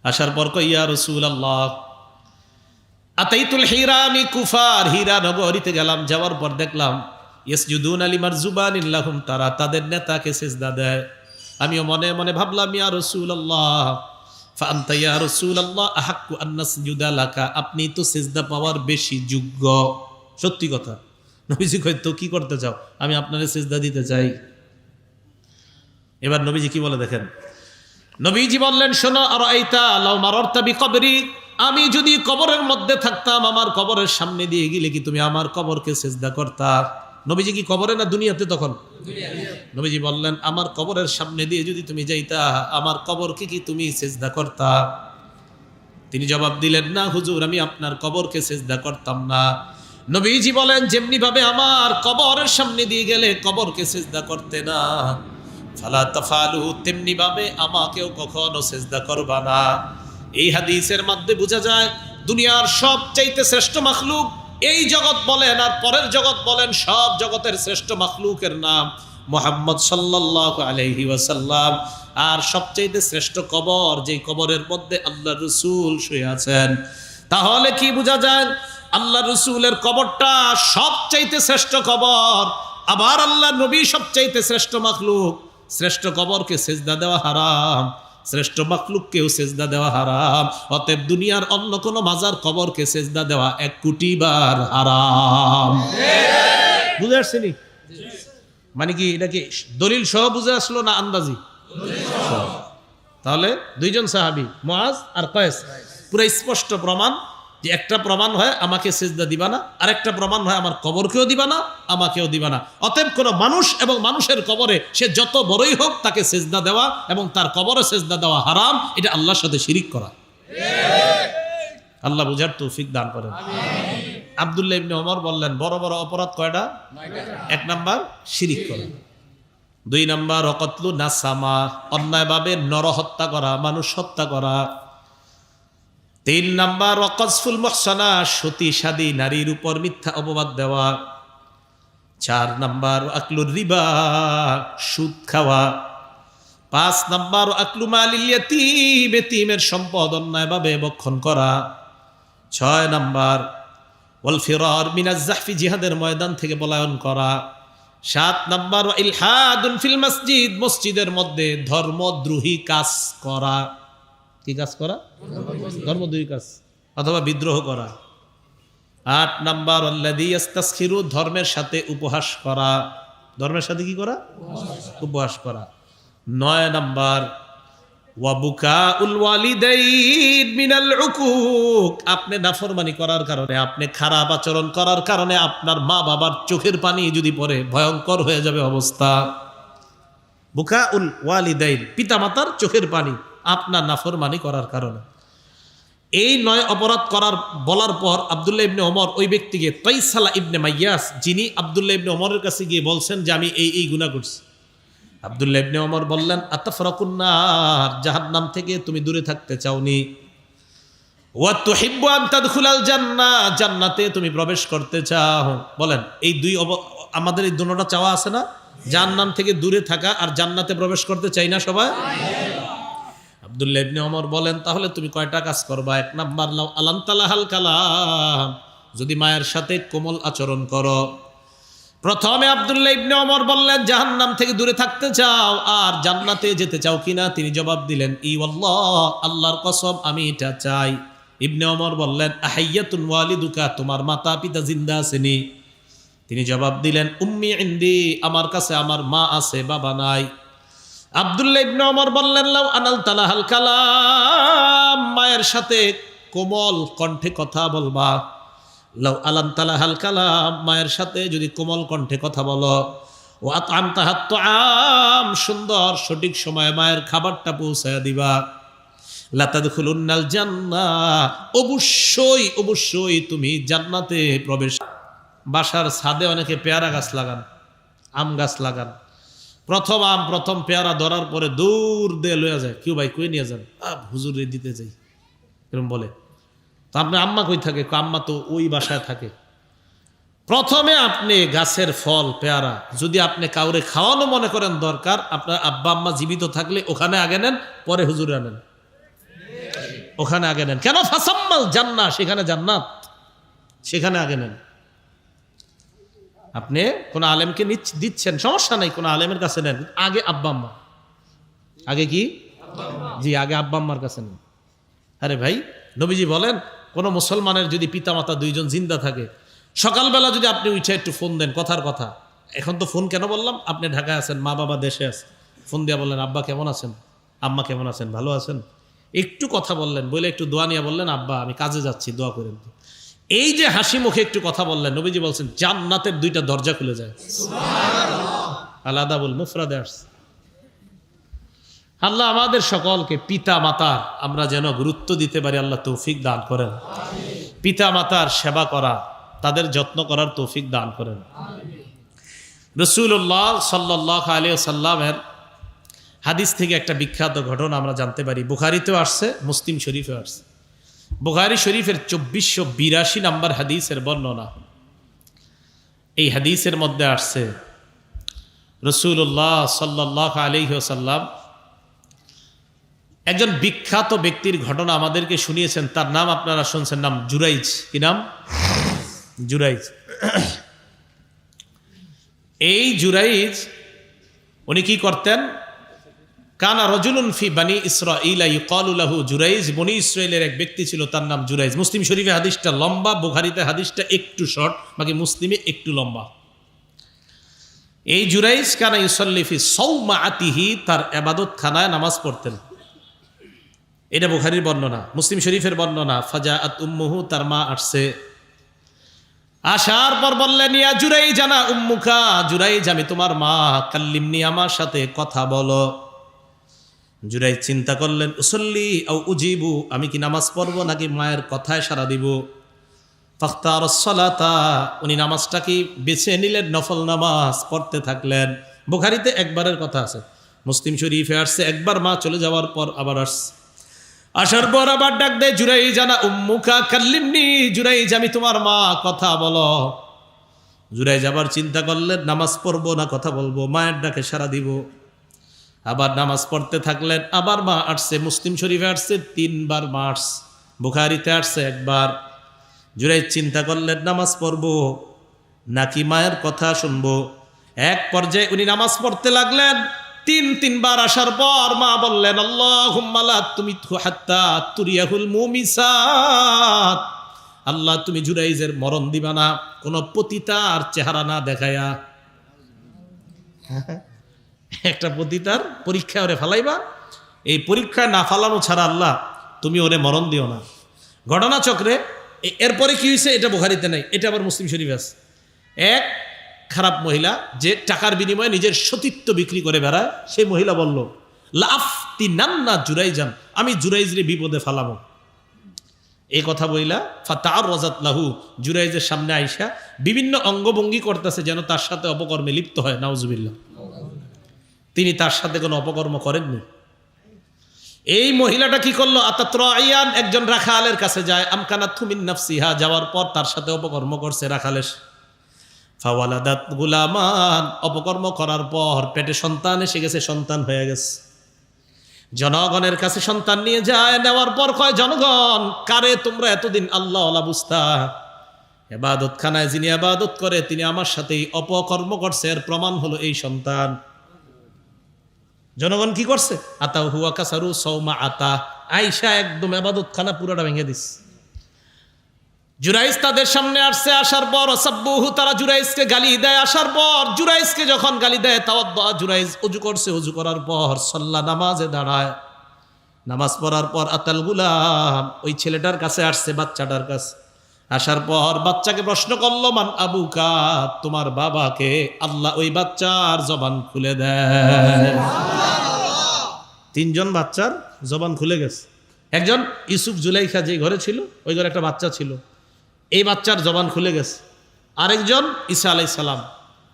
[SPEAKER 1] আসার পর কই, ইয়া রাসূলুল্লাহ আতাইতুল হীরা, আমি কুফার হীরা নগরীতে গেলাম, যাওয়ার পর দেখলাম ইয়াসজুদুনা লিমারজুবানিন লাহুম, তারা তাদের নেতাকে সিজদা দেয়। আমিও মনে মনে ভাবলাম, ইয়া রাসূলুল্লাহ ফাআনতা ইয়া রাসূলুল্লাহ আহাক্কু আন নাসজুদা লাকা, আপনি তো সিজদা পাওয়ার বেশি যোগ্য। সত্যি কথা। নবীজি কই, তো কি করতে চাও? আমি আপনারে সিজদা দিতে চাই। এবার নবীজি কি বলে দেখেন। নবীজি বললেন, শোনো, আরাইতা লাউ মারারতা বিকবরি, আমি যদি কবরের মধ্যে থাকতাম, আমার কবরের সামনে দিয়ে গেলে কি তুমি আমার কবরকে সিজদা করতা? নবীজি কি কবরে না দুনিয়াতে? তখন নবীজি বললেন, আমার কবরের সামনে দিয়ে যদি তুমি যাইতা, আমার কবরকে কি তুমি সিজদা করতা? তিনি জবাব দিলেন, না হুজুর, আমি আপনার কবরকে সিজদা করতাম না। নবীজি বলেন, যেমনি ভাবে আমার কবরের সামনে দিয়ে গেলে কবরকে সিজদা করতে না, ফালা তাফালু, তেমনি ভাবে আমাকেও কখনো সিজদা করবা না। এই হাদিসের মধ্যে বোঝা যায় দুনিয়ার সবচাইতে শ্রেষ্ঠ মাখলুক, এই জগৎ বলেন আর পরের জগৎ বলেন, সব জগতের শ্রেষ্ঠ মাখলুকের নাম মুহাম্মদ সাল্লাল্লাহু আলাইহি ওয়াসাল্লাম। আর সবচাইতে শ্রেষ্ঠ কবর, যেই কবরের মধ্যে আল্লাহর রাসূল শুয়ে আছেন। তাহলে কি বোঝা যায়? আল্লাহর রাসূলের কবরটা সবচাইতে শ্রেষ্ঠ কবর, আবার আল্লাহর নবী সবচাইতে শ্রেষ্ঠ মাখলুক। শ্রেষ্ঠ কবরকে সিজদা দেওয়া হারাম, শ্রেষ্ঠ মাখলুককেও সিজদা দেওয়া হারাম। অতএব দুনিয়ার অন্য কোন মাজার কবরকে সিজদা দেওয়া 1 কোটি বার হারাম। বুঝে আসছেনি? মানে কি এটা কি দলিল সহ বুঝে আসলো না আন্দাজি? তাহলে দুইজন সাহাবী মুআজ আর কয়েস, পুরো স্পষ্ট প্রমাণ যে একটা প্রমাণ হয় আমাকে সিজদা দিবা না, আর একটা প্রমাণ হয় আমার কবরকেও দিবা না, আমাকেও দিবা না। অতএব কোন মানুষ এবং মানুষের কবরে সে যত বড়ই হোক তাকে সিজদা দেওয়া এবং তার কবরে সিজদা দেওয়া হারাম। এটা আল্লাহর সাথে শিরিক করা। আল্লাহ বুঝার তৌফিক দান করেন। আব্দুল্লাহ ইবনে ওমর বললেন, বড় বড় অপরাধ কয়টা? 1 নাম্বার শিরিক করা, 2 নাম্বার ওয়াকাতলু নাসামা, অন্যায়ভাবে নরহত্যা করা, মানুষ হত্যা করা, 3 নাম্বার ওয়াকাজফুল মুহসানা, সতী সাদী নারীর উপর মিথ্যা অপবাদ দেওয়া, 4 নাম্বার আকলুর রিবা, সুদ খাওয়া, 5 নাম্বার আকলু মালিল ইয়াতীম, এতিমের সম্পদ অন্যায়ভাবে ভক্ষণ করা, 6 নাম্বার ওয়াল ফিরার মিনাজ জাহফি, জিহাদের ময়দান থেকে পলায়ন করা, 7 নাম্বার ইলহাদুন ফিল মসজিদ, মসজিদের মধ্যে ধর্মদ্রোহী কাজ করা। কি কাজ করা? ধর্মদ্রোহী কাজ অথবা বিদ্রোহ করা। 8 নাম্বার আল্লাযী ইস্তাসখিরু, ধর্মের সাথে উপহাস করা। ধর্মের সাথে কি করা? উপহাস করা। 9 নাম্বার ওয়া বুকাউল ওয়ালিদাইন মিনাল উকুক, আপনি নাফরমানি করার কারণে, আপনি খারাপ আচরণ করার কারণে আপনার মা বাবার চোখের পানি যদি পড়ে ভয়ঙ্কর হয়ে যাবে অবস্থা। বুকাউল ওয়ালিদাইন, পিতামাতার চোখের পানি আপনার নাফরমানি করার কারণে। এই 9 অপরাধ করার বলার পর আব্দুল্লাহ ইবনে ওমর ওই ব্যক্তিকে, তাইসালা ইবনে মাইয়াস, যিনি আব্দুল্লাহ ইবনে ওমরের কাছে গিয়ে বলছেন যে আমি এই গুনাহ করছি। আব্দুল্লাহ ইবনে ওমর বললেন, আতাফরাকুন নার, জাহান্নাম থেকে তুমি দূরে থাকতে চাওনি। ওয়া তুহিব্বু আন তাদখুলাল জান্নাহ, জান্নাতে তুমি প্রবেশ করতে চাও। বলেন, এই আমাদের এই দুটোটা চাওয়া আছে না? জাহান্নাম থেকে দূরে থাকা আর জান্নাতে প্রবেশ করতে চাই না সবাই? আব্দুল্লাহ ইবনে ওমর বলেন, তাহলে তুমি কয়টা কাজ করবা? 1 নাম্বার লাউ আলান্তালাহাল কালাম, যদি মায়ের সাথে কোমল আচরণ করো। প্রথমে আব্দুল্লাহ ইবনে ওমর বললেন, জাহান্নাম থেকে দূরে থাকতে চাও আর জান্নাতে যেতে চাও কিনা? তিনি জবাব দিলেন, ই আল্লাহ, আল্লাহর কসম আমি এটা চাই। ইবনে ওমর বললেন, আহাইয়াতুন ওয়ালিদুকা, তোমার মাতা পিতা জিন্দা আছেনি? তিনি জবাব দিলেন, উম্মি ইনদি, আমার কাছে আমার মা আছে, বাবা নাই। আব্দুল্লাহ ইবনে ওমর বললেন, লাউ আনাল তালাহাল কালাম, মায়ের সাথে কোমল কণ্ঠে কথা বলবা। লাউ আলান তালাহাল কালাম, মায়ের সাথে যদি কোমল কণ্ঠে কথা বলো। ও আতআম তাহাত তুআম, সুন্দর সঠিক সময়ে মায়ের খাবারটা পৌঁছায়া দিবা। লা তাদখুলুন্নাল জান্নাহ, অবশ্যই অবশ্যই তুমি জান্নাতে প্রবেশ। বাসার ছাদে অনেকে পেয়ারা গাছ লাগান, আম গাছ লাগান। প্রথম আম প্রথম পেয়ারা ধরার পরে দূর দিয়ে লইয়া যায়, কেউ ভাই কই নিয়ে যান, হুজুরে দিতে যাই, এরকম বলে। তো আপনি আম্মা কই থাকে? আম্মা তো ওই বাসায় থাকে। প্রথমে আপনি গাছের ফল পেয়ারা যদি আপনি কাউরে খাওয়ানো মনে করেন দরকার, আপনার আব্বা আম্মা জীবিত থাকলে ওখানে আগে নেন, পরে হুজুরে আনেন, ওখানে আগে নেন। কেন? ফাসাম্মাল জান্নাহ, সেখানে জান্নাত, সেখানে আগে নেন। আপনি কোন আলেমকে দিচ্ছেন, সমস্যা নাই, কোন আলেমের কাছে নেন, আগে আব্বা আম্মা, আগে কি? জি, আগে আব্বা আম্মার কাছে নেন। আরে ভাই, নবীজি বলেন, কোন মুসলমানের যদি পিতামাতা দুইজন জিন্দা থাকে, সকালবেলা যদি আপনি উঠে একটু ফোন দেন, কথার কথা, এখন তো ফোন কেন বললাম, আপনি ঢাকায় আছেন, মা বাবা দেশে আছে, ফোন দিয়া বললেন, আব্বা কেমন আছেন, আম্মা কেমন আছেন, ভালো আছেন, একটু কথা বললেন, বলে একটু দোয়া নিয়ে বললেন, আব্বা আমি কাজে যাচ্ছি, দোয়া করেন। এই যে হাসি মুখে একটু কথা বললেন, নবীজি বলছেন জান্নাতের দুইটা দরজা খুলে যায়। আলাদা বল মুফরাদে আসছে। আল্লাহ আমাদের সকলকে পিতা মাতার আমরা যেন গুরুত্ব দিতে পারি, আল্লাহ তৌফিক দান করেন। পিতা মাতার সেবা করা, তাদের যত্ন করার তৌফিক দান করেন। রাসূলুল্লাহ সাল্লাল্লাহু আলাইহি ওয়াসাল্লামের হাদিস থেকে একটা বিখ্যাত ঘটনা আমরা জানতে পারি। বুখারীতেও আসছে, মুসলিম শরীফেও আসছে। বুখারী শরীফের 2482 নম্বর হাদিসের বর্ণনা। এই হাদিসের মধ্যে আসছে রাসূলুল্লাহ সাল্লাল্লাহু আলাইহি ওয়াসাল্লাম একজন বিখ্যাত ব্যক্তির ঘটনা আমাদেরকে শুনিয়েছেন। তার নাম আপনারা শুনছেন, নাম জুরাইজ। কি নাম? জুরাইজ। এই জুরাইজ উনি কি করতেন? কানা রাজুলুন ফি বানি ইসরাঈল ইউকালু লাহু জুরাইজ। বনি ইসরাইলের এক ব্যক্তি ছিল, তার নাম জুরাইজ। মুসলিম শরীফে হাদিসটা লম্বা, বুখারীতে হাদিসটা একটু শর্ট, বাকি মুসলিমে একটু লম্বা। এই জুরাইজ কানা ইউসাল্লি ফি সাওমাআতিহি, তার ইবাদত খানায় নামাজ পড়তেন। এটা বুখারীর বর্ণনা। মুসলিম শরীফের বর্ণনা, ফাজাআত উম্মুহু, তার মা আসছে। আসার পর বললেন, ইয়া জুরাইজ আনা উম্মুকা, জুরাইজ আমি তোমার মা, কাল্লিমনি, আমার সাথে কথা বলো। জুরাইজ চিন্তা করলেন, উসল্লি আও উজিবু, আমি কি নামাজ পড়বো নাকি মায়ের কথায় সাড়া দিব। ফাখতারাস সালাতা, উনি নামাজটাকে বেছে নিলেন, নফল নামাজ পড়তে থাকলেন। বুখারীতে একবারের কথা আছে, মুসলিম শরীফে আসছে একবার, মা চলে যাওয়ার পর আবার আসছে। আসার পর আবার ডাক দেয়, জুরাইজ আনা উম্মুকা কাল্লিমনি, জুরাইজ আমি তোমার মা, কথা বলো। জুরাইজ আবার চিন্তা করলেন, নামাজ পড়বো না কথা বলবো, মায়ের ডাকে সাড়া দিব। আবার নামাজ পড়তে থাকলেন, আবার মা আসছে। মুসলিম শরীফে আসছে 3 বার মা আসছে, বুখারীতে আসছে একবার। জুরাইজ চিন্তা করলেন, নামাজ পড়বো নাকি মায়ের কথা শুনবো। এক পর্যায়ে উনি নামাজ পড়তে লাগলেন। 3 বার আসার পর মা বললেন, আল্লাহুম্মা লা তুমিতহু হাত্তা তুরিয়াহুল মুমিসাত, আল্লাহ তুমি জুরাইজের মরণ দিবা না, কোন পতিতার চেহারা না দেখায়া। একটা পতিতার পরীক্ষা ওরে ফালাইবা, এই পরীক্ষায় না ফালানো ছাড়া আল্লাহ তুমি ওরে মরণ দিও না। ঘটনাচক্রে এরপরে কি হয়েছে এটা বুখারীতে নাই, এটা আবার মুসলিম শরীফে আছে। এক খারাপ মহিলা যে টাকার বিনিময়ে নিজের সতীত্ব বিক্রি করে বেড়ায়, সেই মহিলা বলল, লাফতিনান্না জুরাইজান, আমি জুরাইজরে বিপদে ফালাবো। এই কথা বইলা ফাতাআররাজাত লাহু, জুরাইজের সামনে আইসা বিভিন্ন অঙ্গভঙ্গি করতেছে যেন তার সাথে অপকর্মে লিপ্ত হয়। নাউজুবিল্লাহ। তিনি তার সাথে কোনো অপকর্ম করেননি। এই মহিলাটা কি করলো? আতাতরাইয়ান, একজন রাখালের কাছে যায়। আমকানাতহু মিন নাফসিহা, যাওয়ার পর তার সাথে অপকর্ম করছে রাখালের। ফাওয়ালাদাত গুলামান, অপকর্ম করার পর পেটে সন্তান এসে গেছে, সন্তান হয়ে গেছে। জনগণের কাছে সন্তান নিয়ে যায়, নেওয়ার পর কয়, জনগণ কারে তোমরা এতদিন আল্লাহ ওয়ালা বুঝতা, ইবাদত খানায় যিনি ইবাদত করে তিনি আমার সাথেই অপকর্ম করছে, এর প্রমাণ হলো এই সন্তান। জনগণ কি করছে? আতা হুয়া কাসারু, 100 আতা, আইসা একদম ইবাদত খানা পুরোটা ভেঙে দিস। জুরাইজ তাদের সামনে আসছে, আসার পর অসাব্বুহু, তারা জুরাইজকে গালি দেয়। আসার পর জুরাইজকে যখন গালি দেয়, তাওয়াদ্দা, জুরাইজ ওযু করছে, ওযু করার পর সাল্লা, নামাজে দাঁড়ায়। নামাজ পড়ার পর আতাল গুলাম, ওই ছেলেটার কাছে আসছে, বাচ্চাটার কাছে আসার পর বাচ্চাকে প্রশ্ন করলো, মান আবুকা, তোমার বাবাকে। আল্লাহ ওই বাচ্চার জবান খুলে দেয়। তিনজন বাচ্চার জবান খুলে গেছে। একজন ইউসুফ জুলাইখা যে ঘরে ছিল, ওই ঘরে একটা বাচ্চা ছিল, এই বাচ্চার জবান খুলে গেছে। আরেকজন ঈসা আলাইহিস সালাম,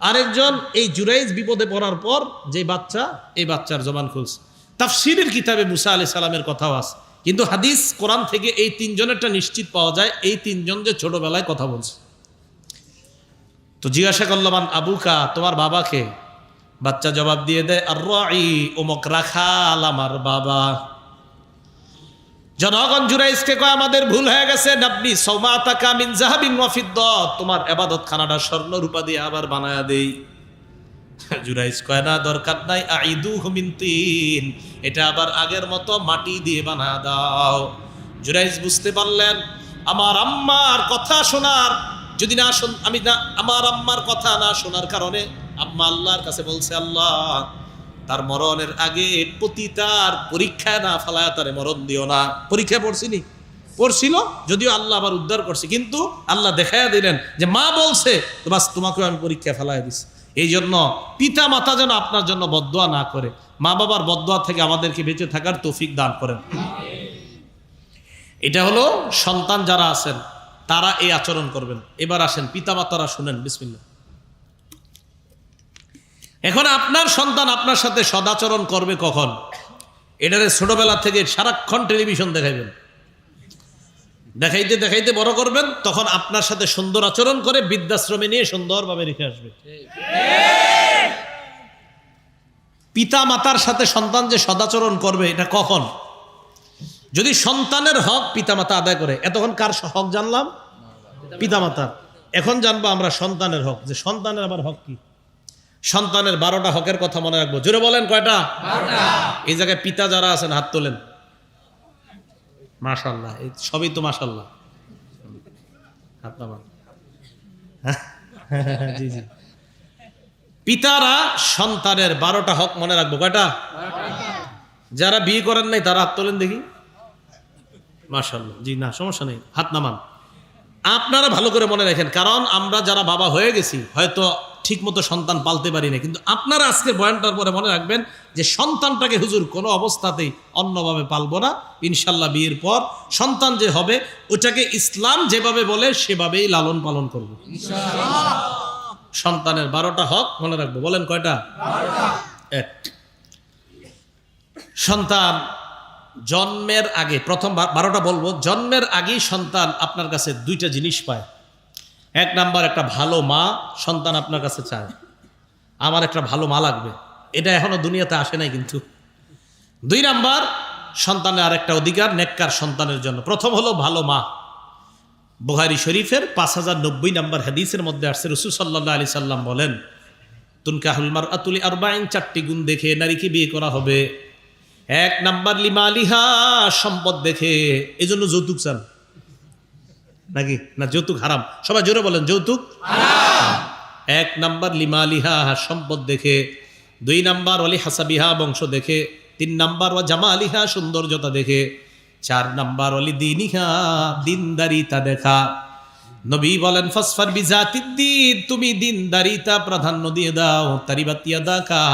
[SPEAKER 1] আরেকজন এই জুরাইজ বিপদে পড়ার পর যে বাচ্চা, এই বাচ্চার জবান খুলছে। তাফসীরের কিতাবে মুসা আলাইহিস সালামের কথাও আছে, কিন্তু হাদিস কোরআন থেকে এই তিনজনেরটা নিশ্চিত পাওয়া যায়, এই তিনজন যে ছোটবেলায় কথা বলছে। তো জিজ্ঞাসা করল, মান আবুকা, তোমার বাবাকে। বাচ্চা জবাব দিয়ে দেয়, আর রাঈ, অমুক রাখাল আমার বাবা। জনগণ জুরাইজকে কয়, আমাদের ভুল হয়ে গেছে, নাবনি সৌমাতাকা মিন যাহাবিন ওয়া ফিদ্দা, তোমার ইবাদত খানাটা স্বর্ণ রূপা দিয়ে আবার বানায়া দেই। জুরাইজ কয়, না, দরকার নাই, আইদুহু মিন তিন, এটা আবার আগের মতো মাটি দিয়ে বানায়া দাও। জুরাইজ বুঝতে পারলেন, আমার আম্মার কথা শোনার যদি না শুন, আমি না, আমার আম্মার কথা না শোনার কারণে আম্মা আল্লাহর কাছে বলছে, আল্লাহ তার মরণের আগে পতিতার পরীক্ষা না ফালায়া তারে মরণ দিও না। পরীক্ষা পড়ছিল, যদিও আল্লাহ আবার উদ্ধার করছে, কিন্তু আল্লাহ দেখাইয়া দিলেন যে মা বলছে তো বাস, তোমাকেও আমি পরীক্ষা ফেলাইয়া দিছি। এই জন্য পিতা মাতা যেন আপনার জন্য বদদোয়া না করে, মা বাবার বদদোয়া থেকে আমাদেরকে বেঁচে থাকার তৌফিক দান করেন। এটা হলো সন্তান যারা আছেন তারা এই আচরণ করবেন। এবার আসেন পিতা মাতারা, শুনেন, বিসমিল্লাহ। এখন আপনার সন্তান আপনার সাথে সদাচরণ করবে কখন? এটারে ছোটবেলা থেকে সারাক্ষণ টেলিভিশন দেখাইবেন, দেখাইতে দেখাইতে বড় করবেন, তখন আপনার সাথে সুন্দর আচরণ করে বৃদ্ধাশ্রমে নিয়ে সুন্দরভাবে রেখে আসবে। পিতা মাতার সাথে সন্তান যে সদাচরণ করবে, এটা কখন? যদি সন্তানের হক পিতা মাতা আদায় করে। এতক্ষণ কার হক জানলাম? পিতা মাতার। এখন জানবো আমরা সন্তানের হক, যে সন্তানের আবার হক কি। সন্তানের 12টা হকের কথা মনে রাখবো। জোরে বলেন, কয়টা? 12টা। এই জায়গায় পিতা যারা আছেন হাত তোলেন। মাশাআল্লাহ, এই সবই তো মাশাআল্লাহ। হাত নামান। জি জি। পিতারা সন্তানের 12টা হক মনে রাখবো। কয়টা? 12টা। যারা বিয়ে করেন নাই তারা হাত তোলেন দেখি। মাশাআল্লাহ, জি, না সমস্যা নেই, হাত নামান। আপনারা ভালো করে মনে রাখেন, কারণ আমরা যারা বাবা হয়ে গেছি হয়তো ঠিক মতো সন্তান পালতে পারি না, কিন্তু আপনারা আজকে বয়ানটার পরে মনে রাখবেন যে সন্তানটাকে হুজুর কোনো অবস্থাতেই অন্যভাবে পালবো না। ইনশাল্লাহ বিয়ের পর সন্তান যে হবে ওটাকে ইসলাম যেভাবে বলে সেভাবেই লালন পালন করব। সন্তানের 12টা হক মনে রাখবো। বলেন, কয়টা? 12টা। এক, সন্তান জন্মের আগে, প্রথম 12টা বলবো, জন্মের আগেই সন্তান আপনার কাছে 2টা জিনিস পায়। এক নাম্বার, একটা ভালো মা সন্তান আপনার কাছে চায়, আমার একটা ভালো মা লাগবে। এটা এখনো দুনিয়াতে আসে নাই কিন্তু। 2 নাম্বার, সন্তানের আরেকটা অধিকার নেককার সন্তানের জন্য। প্রথম হলো ভালো মা। বুখারী শরীফের 5090 নম্বর হাদিসের মধ্যে আসছে, রাসূল সাল্লাল্লাহু আলাইহি সাল্লাম বলেন, তুনকাহুল মারআতু লি 4টি গুণ দেখে নারীকে বিয়ে করা হবে। 1 নাম্বার, লিমালিহা, সম্পদ দেখে। এজন্য যৌতুক চান নাকি? না, যৌতুক হারাম। সবাই জোরে বলেন, যৌতুক হারাম। 1 নাম্বার লিমালিহা, সম্পদ দেখে। 2 নাম্বার ওয়ালি হাসাবিহা, বংশ দেখে। 3 নাম্বার ওয়া জামালিহা, সৌন্দর্যতা দেখে। 4 নাম্বার ওয়ালি দীনিহা, দিনদারিতা দেখা। নবী বলেন, ফাসফার বিজাতিদ্দিন, তুমি দিনদারিতা প্রাধান্য দিয়ে দাও। তারিবাতিয়া দাকা,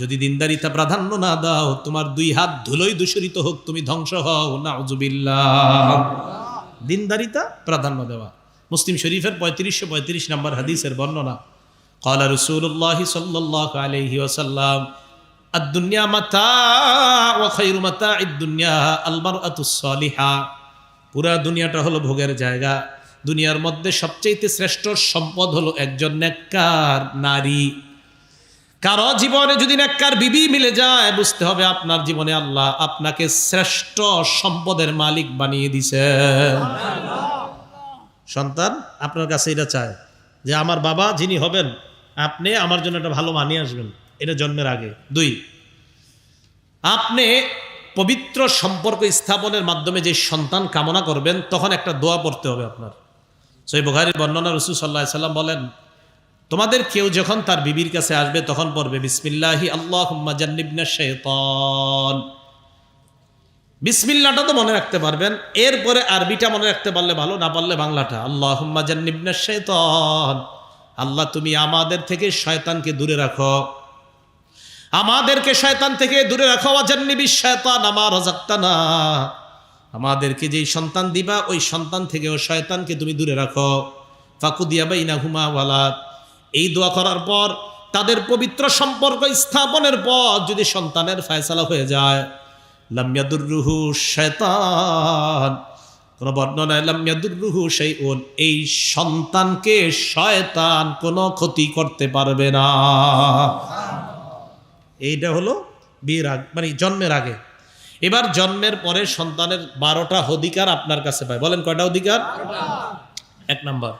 [SPEAKER 1] যদি দিনদারিতা প্রাধান্য না দাও, তোমার 2 হাত ধুলোই দূষিত হোক, তুমি ধ্বংস হও। নাউজুবিল্লাহ। দিনদারিতা প্রাধান্য দেওয়া। মুসলিম শরীফের 3535 নম্বর হাদিসের বর্ণনা। ক্বালা রাসূলুল্লাহ সাল্লাল্লাহু আলাইহি ওয়াসাল্লাম, আদ-দুনিয়া মাতা' ওয়া খায়রু মাতা'id দুনিয়া আল মারআতুস সালিহা। পুরা দুনিয়াটা হলো ভোগের জায়গা। দুনিয়ার মধ্যে সবচেয়ে শ্রেষ্ঠ সম্পদ হলো একজন নেককার নারী। কারো জীবনে যদি নেককার বিবি মিলে যায়, বুঝতে হবে আপনার জীবনে আল্লাহ আপনাকে শ্রেষ্ঠ সম্পদের মালিক বানিয়ে দিয়েছেন। সন্তান আপনার কাছে এটা চায় যে আমার বাবা যিনি হবেন, আপনি আমার জন্য একটা ভালো মানিয়ে আসবেন। এটা জন্মের আগে। 2, আপনি পবিত্র সম্পর্ক স্থাপনের মাধ্যমে যে সন্তান কামনা করবেন, তখন একটা দোয়া পড়তে হবে আপনার। সহিহ বুখারীর বর্ণনা, রাসূল সাল্লাল্লাহু আলাইহি সাল্লাম বলেন, তোমাদের কেউ যখন তার বিবির কাছে আসবে তখন পড়বে বিসমিল্লাহি আল্লাহুম্মা জান্নিবনা শাইতান। বিসমিল্লাহটা তো মনে রাখতে পারবেন, এরপরে আরবিটা মনে রাখতে পারলে ভালো, না পারলে বাংলাটা। আল্লাহুম্মা জান্নিবনা শাইতান, আল্লাহ তুমি আমাদের থেকে শয়তানকে দূরে রাখো, আমাদেরকে শয়তান থেকে দূরে রাখো। ওয়া জান্নিবিশ শাইতান মা রাযাকতানা, আমাদেরকে যেই সন্তান দিবা ওই সন্তান থেকেও শয়তানকে তুমি দূরে রাখো। ফাকুদিয়া বাইনাহুমা ওয়ালাদ, এই দোয়া করার পর তাদের পবিত্র সম্পর্ক স্থাপনের পর যদি সন্তানের ফয়সালা হয়ে যায়, লাম ইয়াদুররুহু শাইতান, কোন বর্ণনায় লাম ইয়াদুররুহু শাইউন, এই সন্তানকে শয়তান কোনো ক্ষতি করতে পারবে না। এইটা হলো বিয়ের আগে, মানে জন্মের আগে। এবার জন্মের পরে সন্তানের 12টা অধিকার আপনার কাছে পায়। বলেন কয়টা অধিকার? 1 নাম্বার,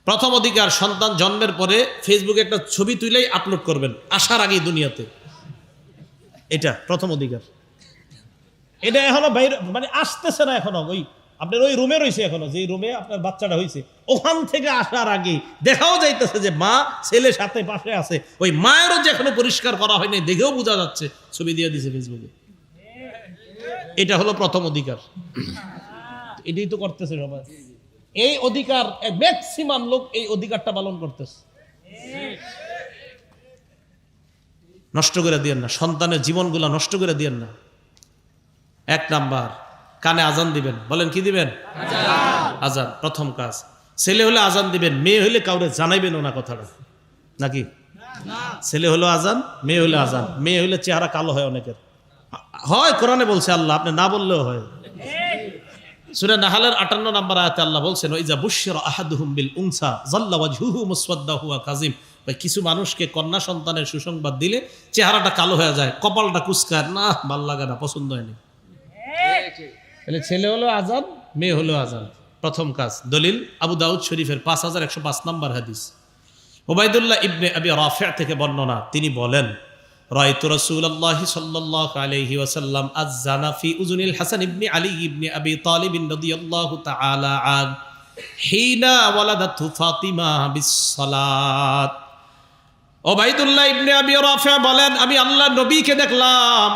[SPEAKER 1] প্রথম অধিকার, সন্তান জন্মের পরে ফেসবুকে একটা ছবি তুলেই আপলোড করবেন আসার আগেই দুনিয়াতে। এটা প্রথম অধিকার। এটা এখনো বাইরে, মানে আসতেছে না এখনো, ওই আপনার ওই রুমে রয়েছে এখনো, যে রুমে আপনার বাচ্চাটা হয়েছে ওখান থেকে আসার আগে দেখাও যাইতেছে যে মা ছেলে সাথে পাশে আছে, ওই মায়েরও যে এখনো পরিষ্কার করা হয়নি দেখেও বোঝা যাচ্ছে, ছবি দিয়ে দিছে ফেসবুকে। এটা হলো প্রথম অধিকার। এটাই তো করতেছে সবাই। এই অধিকার ম্যাক্সিমাম লোক এই অধিকারটা পালন করতেছে। নষ্ট করে দিয়েন না, সন্তানের জীবনগুলা নষ্ট করে দিয়েন না। 1 নাম্বার, কানে আজান দিবেন। বলেন কি দিবেন? আজান, প্রথম কাজ। ছেলে হলে আজান দিবেন, মেয়ে হলে কাউরে জানাইবেন না কথাটা, নাকি? ছেলে হলো আজান, মেয়ে হলে আজান। মেয়ে হলে চেহারা কালো হয় অনেকের, হয় কোরআনে বলছে আল্লাহ, আপনি না বললেও হয়। সূরা নাহলের 58 নম্বর আয়াতে আল্লাহ বলছেন, ওইজা বুশিরা আহাদুহুম বিল উনসা যাল্লা ওয়াজহুহু মুসওয়াদ্দা হুয়া কাযিম। ভাই, কিছু মানুষকে কন্যা সন্তানের সুসংবাদ দিলে চেহারাটা কালো হয়ে যায়, কপালটা কুঁচকায়, না ভাল লাগে না, পছন্দ হয়নি। তাহলে ছেলে হলো আজান, মেয়ে হলো আজান, প্রথম কাজ। দলিল আবু দাউদ শরীফের 5105 নম্বর হাদিস, উবাইদুল্লাহ ইবনে আবি রাফি' থেকে বর্ণনা, তিনি বলেন, রাআইতু রাসূলুল্লাহি সাল্লাল্লাহু আলাইহি ওয়াসাল্লাম আয-যানা ফি উযুনিল হাসান ইবনে আলী ইবনে আবি তালিব রাদিয়াল্লাহু তাআলা আন হিনা ওয়ালাদাতহু ফাতিমা বিস-সালাত। উবাইদুল্লাহ ইবনে আবি রাফি' বলেন, আমি আল্লাহর নবীকে দেখলাম,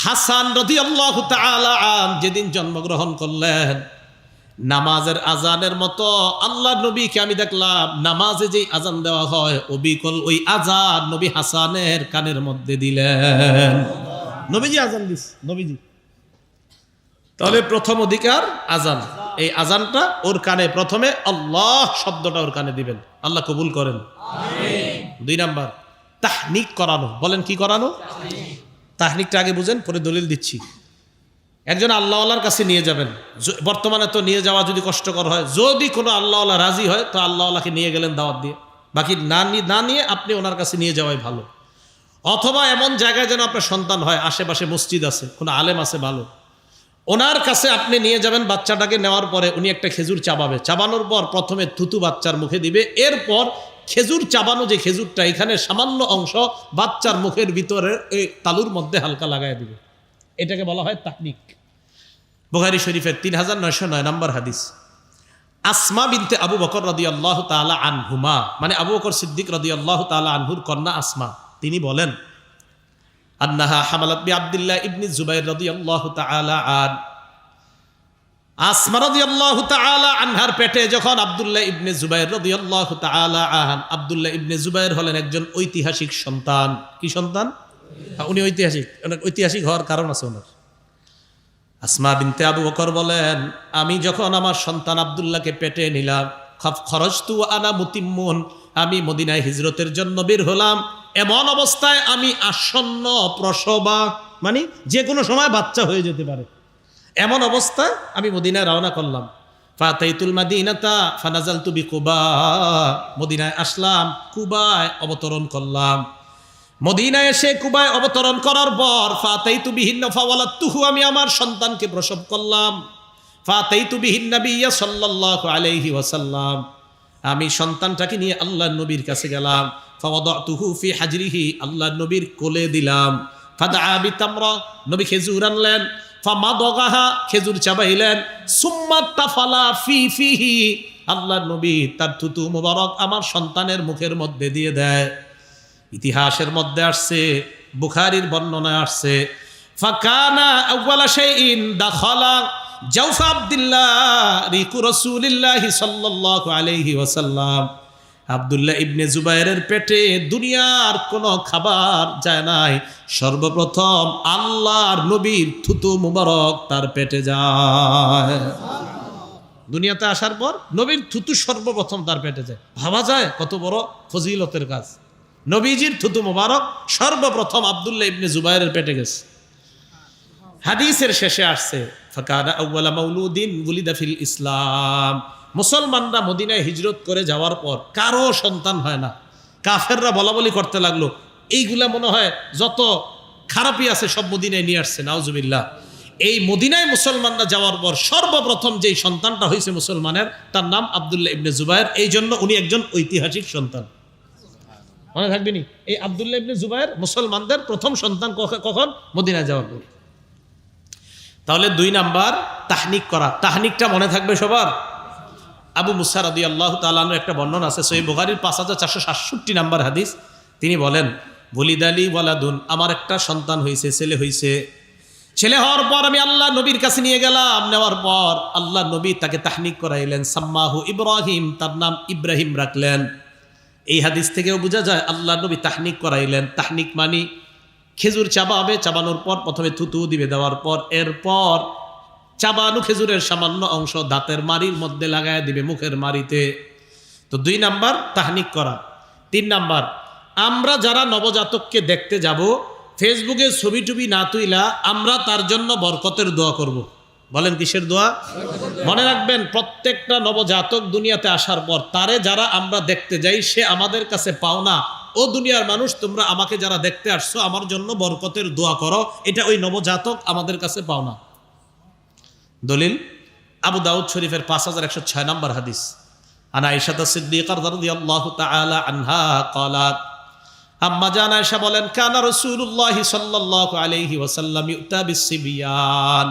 [SPEAKER 1] হাসান রাদিয়াল্লাহু তাআলা আন যেদিন জন্মগ্রহণ করলেন, নামাজের আজানের মতো আল্লাহর নবীকে আমি দেখলাম, নামাজে যেই আজান দেওয়া হয় অবিকল ওই আজান নবী হাসানের কানের মধ্যে দিলেন। নবীজি আজান দিস, নবীজি। তাহলে প্রথম অধিকার আজান, এই আজানটা ওর কানে, প্রথমে আল্লাহ শব্দটা ওর কানে দিবেন, আল্লাহ কবুল করেন, আমিন। 2 নাম্বার, তাহনিক করানো। বলেন কি করানো? তাহনিকটা আগে বুঝেন, পরে দলিল দিচ্ছি। একজন আল্লাহওয়ালার কাছে নিয়ে যাবেন, বর্তমানে তো নিয়ে যাওয়া যদি কষ্টকর হয়, যদি কোনো আল্লাহওয়ালা রাজি হয় তো আল্লাহওয়ালাকে নিয়ে গেলেন দাওয়াত দিয়ে, বাকি না নিয়ে আপনি ওনার কাছে নিয়ে যাওয়াই ভালো। অথবা এমন জায়গায় যেন আপনার সন্তান হয়, আশেপাশে মসজিদ আছে, কোনো আলেম আছে ভালো, ওনার কাছে আপনি নিয়ে যাবেন। বাচ্চাটাকে নেওয়ার পরে উনি একটা খেজুর চাবাবে, চাবানোর পর প্রথমে থুতু বাচ্চার মুখে দিবে, এরপর খেজুর চাবানো যে খেজুরটা, এখানে সামান্য অংশ বাচ্চার মুখের ভিতরে এই তালুর মধ্যে হালকা লাগায় দিবে, এটাকে বলা হয় তাহনিক। বুখারী শরীফের 3909 নম্বর হাদিস, আসমা বিনতে আবু বকর রাদিয়াল্লাহু তাআলা আনহুমা, মানে আবু বকর সিদ্দিক রাদিয়াল্লাহু তাআলা আনহুর কন্যা আসমা, তিনি বলেন, আন্নাহা হামালাত বি আব্দুল্লাহ ইবনে জুবাইর রাদিয়াল্লাহু তাআলা আন, আসমা রাদিয়াল্লাহু তাআলা আনহার পেটে যখন আব্দুল্লাহ ইবনে জুবাইর রাদিয়াল্লাহু তাআলা আন, আব্দুল্লাহ ইবনে জুবাইর হলেন একজন ঐতিহাসিক সন্তান। কি সন্তান? উনি ঐতিহাসিক, ঐতিহাসিক হওয়ার কারণ আছে ওনার। আসমা বিনতে আবু বকর বলেন, আমি যখন আমার সন্তান আব্দুল্লাহকে পেটে নিলাম, খরজতু আনা মুতিম্মুন, আমি মদিনায় হিজরতের জন্য বের হলাম, এমন অবস্থায় আমি আসন্ন প্রসবা, মানে যে কোনো সময় বাচ্চা হয়ে যেতে পারে, এমন অবস্থায় আমি মদিনায় রওনা করলাম। ফাতাইতুল মাদিনাতা ফানাজালতু বিকুবা, মদিনায় আসলাম, কুবায় অবতরণ করলাম। মদিনায় এসে কুবায় অবতরণ করার পর ফাতাইতু বিহিন ফাওয়ালাতুহু, আমি আমার সন্তানকে প্রসব করলাম। ফাতাইতু বিহিন নবিয়্য সাল্লাল্লাহু আলাইহি ওয়াসাল্লাম, আমি সন্তানটাকে নিয়ে আল্লাহর নবীর কাছে গেলাম। ফাওয়াদাতুহু ফি হাজরিহি, আল্লাহর নবীর কোলে দিলাম। ফাদআ বিতামরা, নবী খেজুর আনলেন। ফামাদগাহা, খেজুর চাবাইলেন। সুম্মা তাফালা ফি ফিহি, আল্লাহর নবী তার থুতু মুবারক আমার সন্তানের মুখের মধ্যে দিয়ে দেয়। ইতিহাসের মধ্যে আসছে, বুখারীর বর্ণনায় আসছে, ফাকানা আউয়ালা শাইইন দাখালা জাওফা আব্দুল্লাহ রিকু রাসূলিল্লাহি সাল্লাল্লাহু আলাইহি ওয়াসাল্লাম। আব্দুল্লাহ ইবনে জুবাইরের পেটে দুনিয়ার কোনো খাবার যায় নাই, সর্বপ্রথম আল্লাহর নবীর থুতু মুবারক তার পেটে যায়। দুনিয়াতে আসার পর নবীর থুতু সর্বপ্রথম তার পেটে যায়। ভাবা যায় কত বড় ফজিলতের কাজ। নবীজির থুতু মুবারক সর্বপ্রথম আব্দুল্লাহ ইবনে জুবাইরের পেটে গেছে। হাদিসের শেষে আসছে, ফাকানা আউয়ালা মাউলুদিন উলিদা ফিল ইসলাম। মুসলমানরা মদিনায় হিজরত করে যাওয়ার পর কারো সন্তান হয় না। কাফেররা বলাবলি করতে লাগলো, এইগুলা মনে হয় যত খারাপই আছে সব মদিনায় নিয়ে আসছে, নাউজুবিল্লাহ। এই মদিনায় মুসলমানরা যাওয়ার পর সর্বপ্রথম যেই সন্তানটা হয়েছে মুসলমানের, তার নাম আব্দুল্লাহ ইবনে জুবাইর। এই জন্য উনি একজন ঐতিহাসিক সন্তান, মনে থাকবেনি। এই আব্দুল্লাহ ইবনে জুবাইর মুসলমানদের প্রথম সন্তান। কখন? মদিনায় যাওয়ার পর। তাহলে 2 নাম্বার তাহনিক করা। তাহনিকটা মনে থাকবে সবার। আবু মুসা রাদিয়াল্লাহু তাআলা আনহু একটা বর্ণনা আছে সহিহ বুখারীর 5467 নাম্বার হাদিস। তিনি বলেন, ওয়ালিদালি ওয়ালাদুন, আমার একটা সন্তান হয়েছে, ছেলে হয়েছে। ছেলে হওয়ার পর আমি আল্লাহ নবীর কাছে নিয়ে গেলাম। নেওয়ার পর আল্লাহ নবী তাকে তাহনিক করাইলেন। সাম্মাহু ইব্রাহিম, তার নাম ইব্রাহিম রাখলেন। এই হাদিস থেকেও বোঝা যায় আল্লাহ নবী তাহনিক করাইলেন। তাহনিক মানে খেজুর চাবাবে, চাবানোর পর প্রথমে থুতু দিবে, দেওয়ার পর এরপর চাবানো খেজুরের সামান্য অংশ দাঁতের মাড়ির মধ্যে লাগায় দিবে, মুখের মাড়িতে। তো 2 নাম্বার তাহনিক করা। 3 নাম্বার, আমরা যারা নবজাতককে দেখতে যাব, ফেসবুকে ছবি টুবি না তুইলা আমরা তার জন্য বরকতের দোয়া করব। বলেন কিসের দোয়া? মনে রাখবেন, প্রত্যেকটা নবজাতক দুনিয়াতে আসার পর তারে যারা আমরা দেখতে যাই, সে আমাদের কাছে পাওনা। ও দুনিয়ার মানুষ, তোমরা আমাকে যারা দেখতে আসছো আমার জন্য বরকতের দোয়া করো, এটা ওই নবজাতক আমাদের কাছে পাওনা। দলিল আবু দাউদ শরীফের 5106 নম্বর হাদিস। আনা আয়েশা সিদ্দিকা রাদিয়াল্লাহু তাআলা আনহা ক্বালাত, আম্মা জান আয়েশা বলেন, কানা রাসূলুল্লাহ সাল্লাল্লাহু আলাইহি ওয়াসাল্লাম ইউতা বিসসিবিয়ান।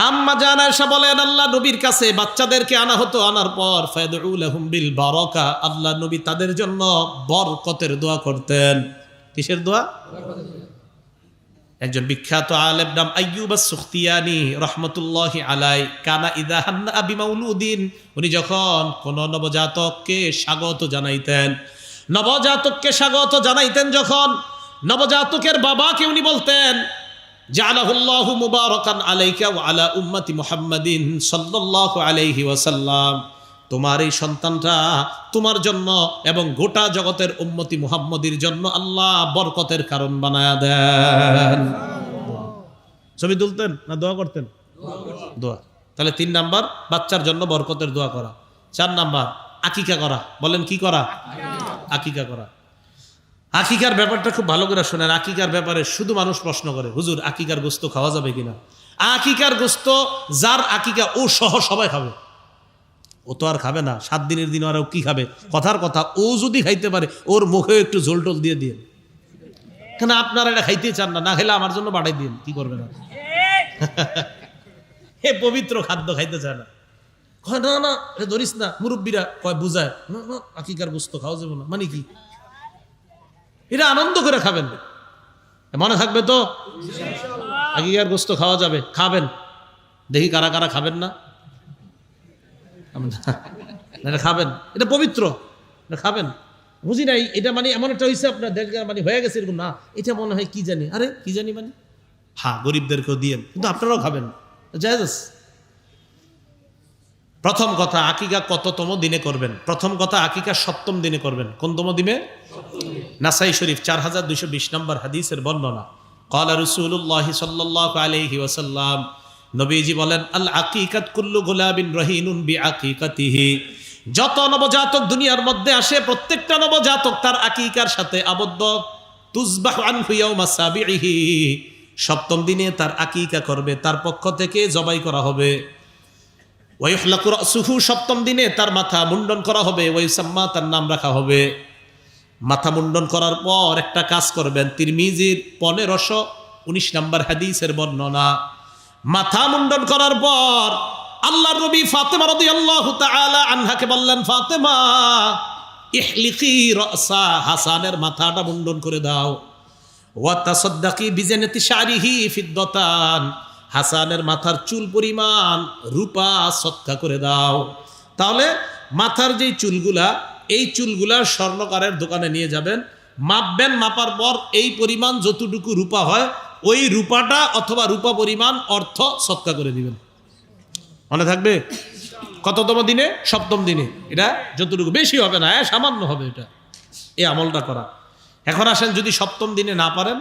[SPEAKER 1] আম্মা জান আয়েশা বলেন, আল্লাহ নবীর কাছে বাচ্চাদেরকে আনা হতো। আনার পর ফায়াদউ লাহুম বিল বারাকা, আল্লাহ নবী তাদের জন্য বরকতের দোয়া করতেন। কিসের দোয়া? একজন বিখ্যাত আলেম নাম আইয়ুব আস-সুখতিয়ানি রাহমাতুল্লাহি আলাইহি, কানা ইযা হান্না বিমাউলুদিন, উনি যখন কোন নবজাতককে স্বাগত জানাইতেন, নবজাতককে স্বাগত জানাইতেন যখন, নবজাতকের বাবাকে উনি বলতেন, জাআলাহুল্লাহু মুবারাকান আলাইকা ওয়া আলা উম্মতি মুহাম্মাদিন সাল্লাল্লাহু আলাইহি ওয়াসাল্লাম, তোমার এই সন্তানটা তোমার জন্য এবং গোটা জগতের উম্মতি মুহাম্মদীর জন্য আল্লাহ বরকতের কারণ বানায়া দেন। ছবি তুলতেন না দোয়া করতেন? দোয়া। তাহলে 3 নাম্বার বাচ্চার জন্য বরকতের দোয়া করা। 4 নাম্বার আকিকা করা। বলেন কি করা? আকিকা করা। আকিকার ব্যাপারটা খুব ভালো করে শোনেন। আকিকার ব্যাপারে শুধু মানুষ প্রশ্ন করে, হুজুর আকিকার গোস্ত খাওয়া যাবে কিনা? আকিকার গোস্ত যার আকিকা ও সহ সবাই খাবে। ও তো আর খাবে না, 7 দিনের দিন আর ও কি খাবে? কথার কথা, ও যদি খাইতে পারে ওর মুখে একটু ঝোল টোল দিয়ে দিন। কেন আপনারা এটা খাইতে চান না? না খেলে আমার জন্য বাড়াই দিন, কি করবে না? হে পবিত্র খাদ্য খাইতে চায় না, কয় না না এটা ধরিস না। মুরব্বীরা কয় বুঝায়, না না আকিকার গোস্ত খাওয়া যাবে না, মানে কি? এটা আনন্দ করে খাবেন, মনে থাকবে তো? আকিকার গোস্ত খাওয়া যাবে, খাবেন। দেখি কারা কারা খাবেন না। এটা খাবেন, এটা পবিত্র, এটা খাবেন। বুঝি নাই এটা মানে এমন একটা হয়েছে আপনার মানে হয়ে গেছে এরকম না, এটা মনে হয় কি জানি, আরে কি জানি মানে, হ্যাঁ গরিবদেরকেও দিয়ে, কিন্তু আপনারাও খাবেন, জায়েজ আছে। প্রথম কথা, আকিকা কততম দিনে করবেন? প্রথম কথা, আকিকা 7ম দিনে করবেন। কোনতম দিনে? নাসাই শরীফ 4220 নম্বর হাদিসের বর্ণনা। ক্বালা রাসূলুল্লাহ সাল্লাল্লাহু আলাইহি ওয়াসাল্লাম, নবীজি বলেন, আল আকিকাত কুল্লু গুলাবিন রহিনুন বিআকিকাতিহি, যত নবজাতক দুনিয়ার মধ্যে আসে প্রত্যেকটা নবজাতক তার আকিকার সাথে আবদ্ধ। তুযবাহু আনহু ইয়াওমা সাবিহি, 7ম দিনে তার আকিকা করবে, তার পক্ষ থেকে জবাই করা হবে। ওয়া ইহলাকু রাসুহু, 7ম দিনে তার মাথা মুন্ডন করা হবে। ওয়া ইউসাম্মা, তার নাম রাখা হবে। মাথা মুন্ডন করার পর একটা কাজ করবেন, তিরমিজির 1519 নম্বর হাদিসের বর্ণনা। মাথা মুন্ডন করার পর আল্লাহর নবী ফাতেমা রাদিয়াল্লাহু তাআলা আনহাকে বললেন, ফাতেমা ইহলিকি রাসা, হাসানের মাথাটা মুন্ডন করে দাও। ওয়া তাসাদ্দাকি বিজানাতি শারিহি ফিদ্দাতান, হাসানের মাথার চুল পরিমাণ রূপা সদকা করে দাও। তাহলে মাথার যেই চুলগুলা, এই চুলগুলা স্বর্ণকারের দোকানে নিয়ে যাবেন, মাপবেন, মাপার পর এই পরিমাণ যতটুকু রূপা হয় ওই রূপাটা অথবা রূপা পরিমাণ অর্থ সদকা করে দিবেন। মনে থাকবে? কততম দিনে? সপ্তম দিনে। এটা যতটুকু, বেশি হবে না, সামান্য হবে এটা, এই আমলটা করা। এখন আসেন, যদি সপ্তম দিনে না পারেন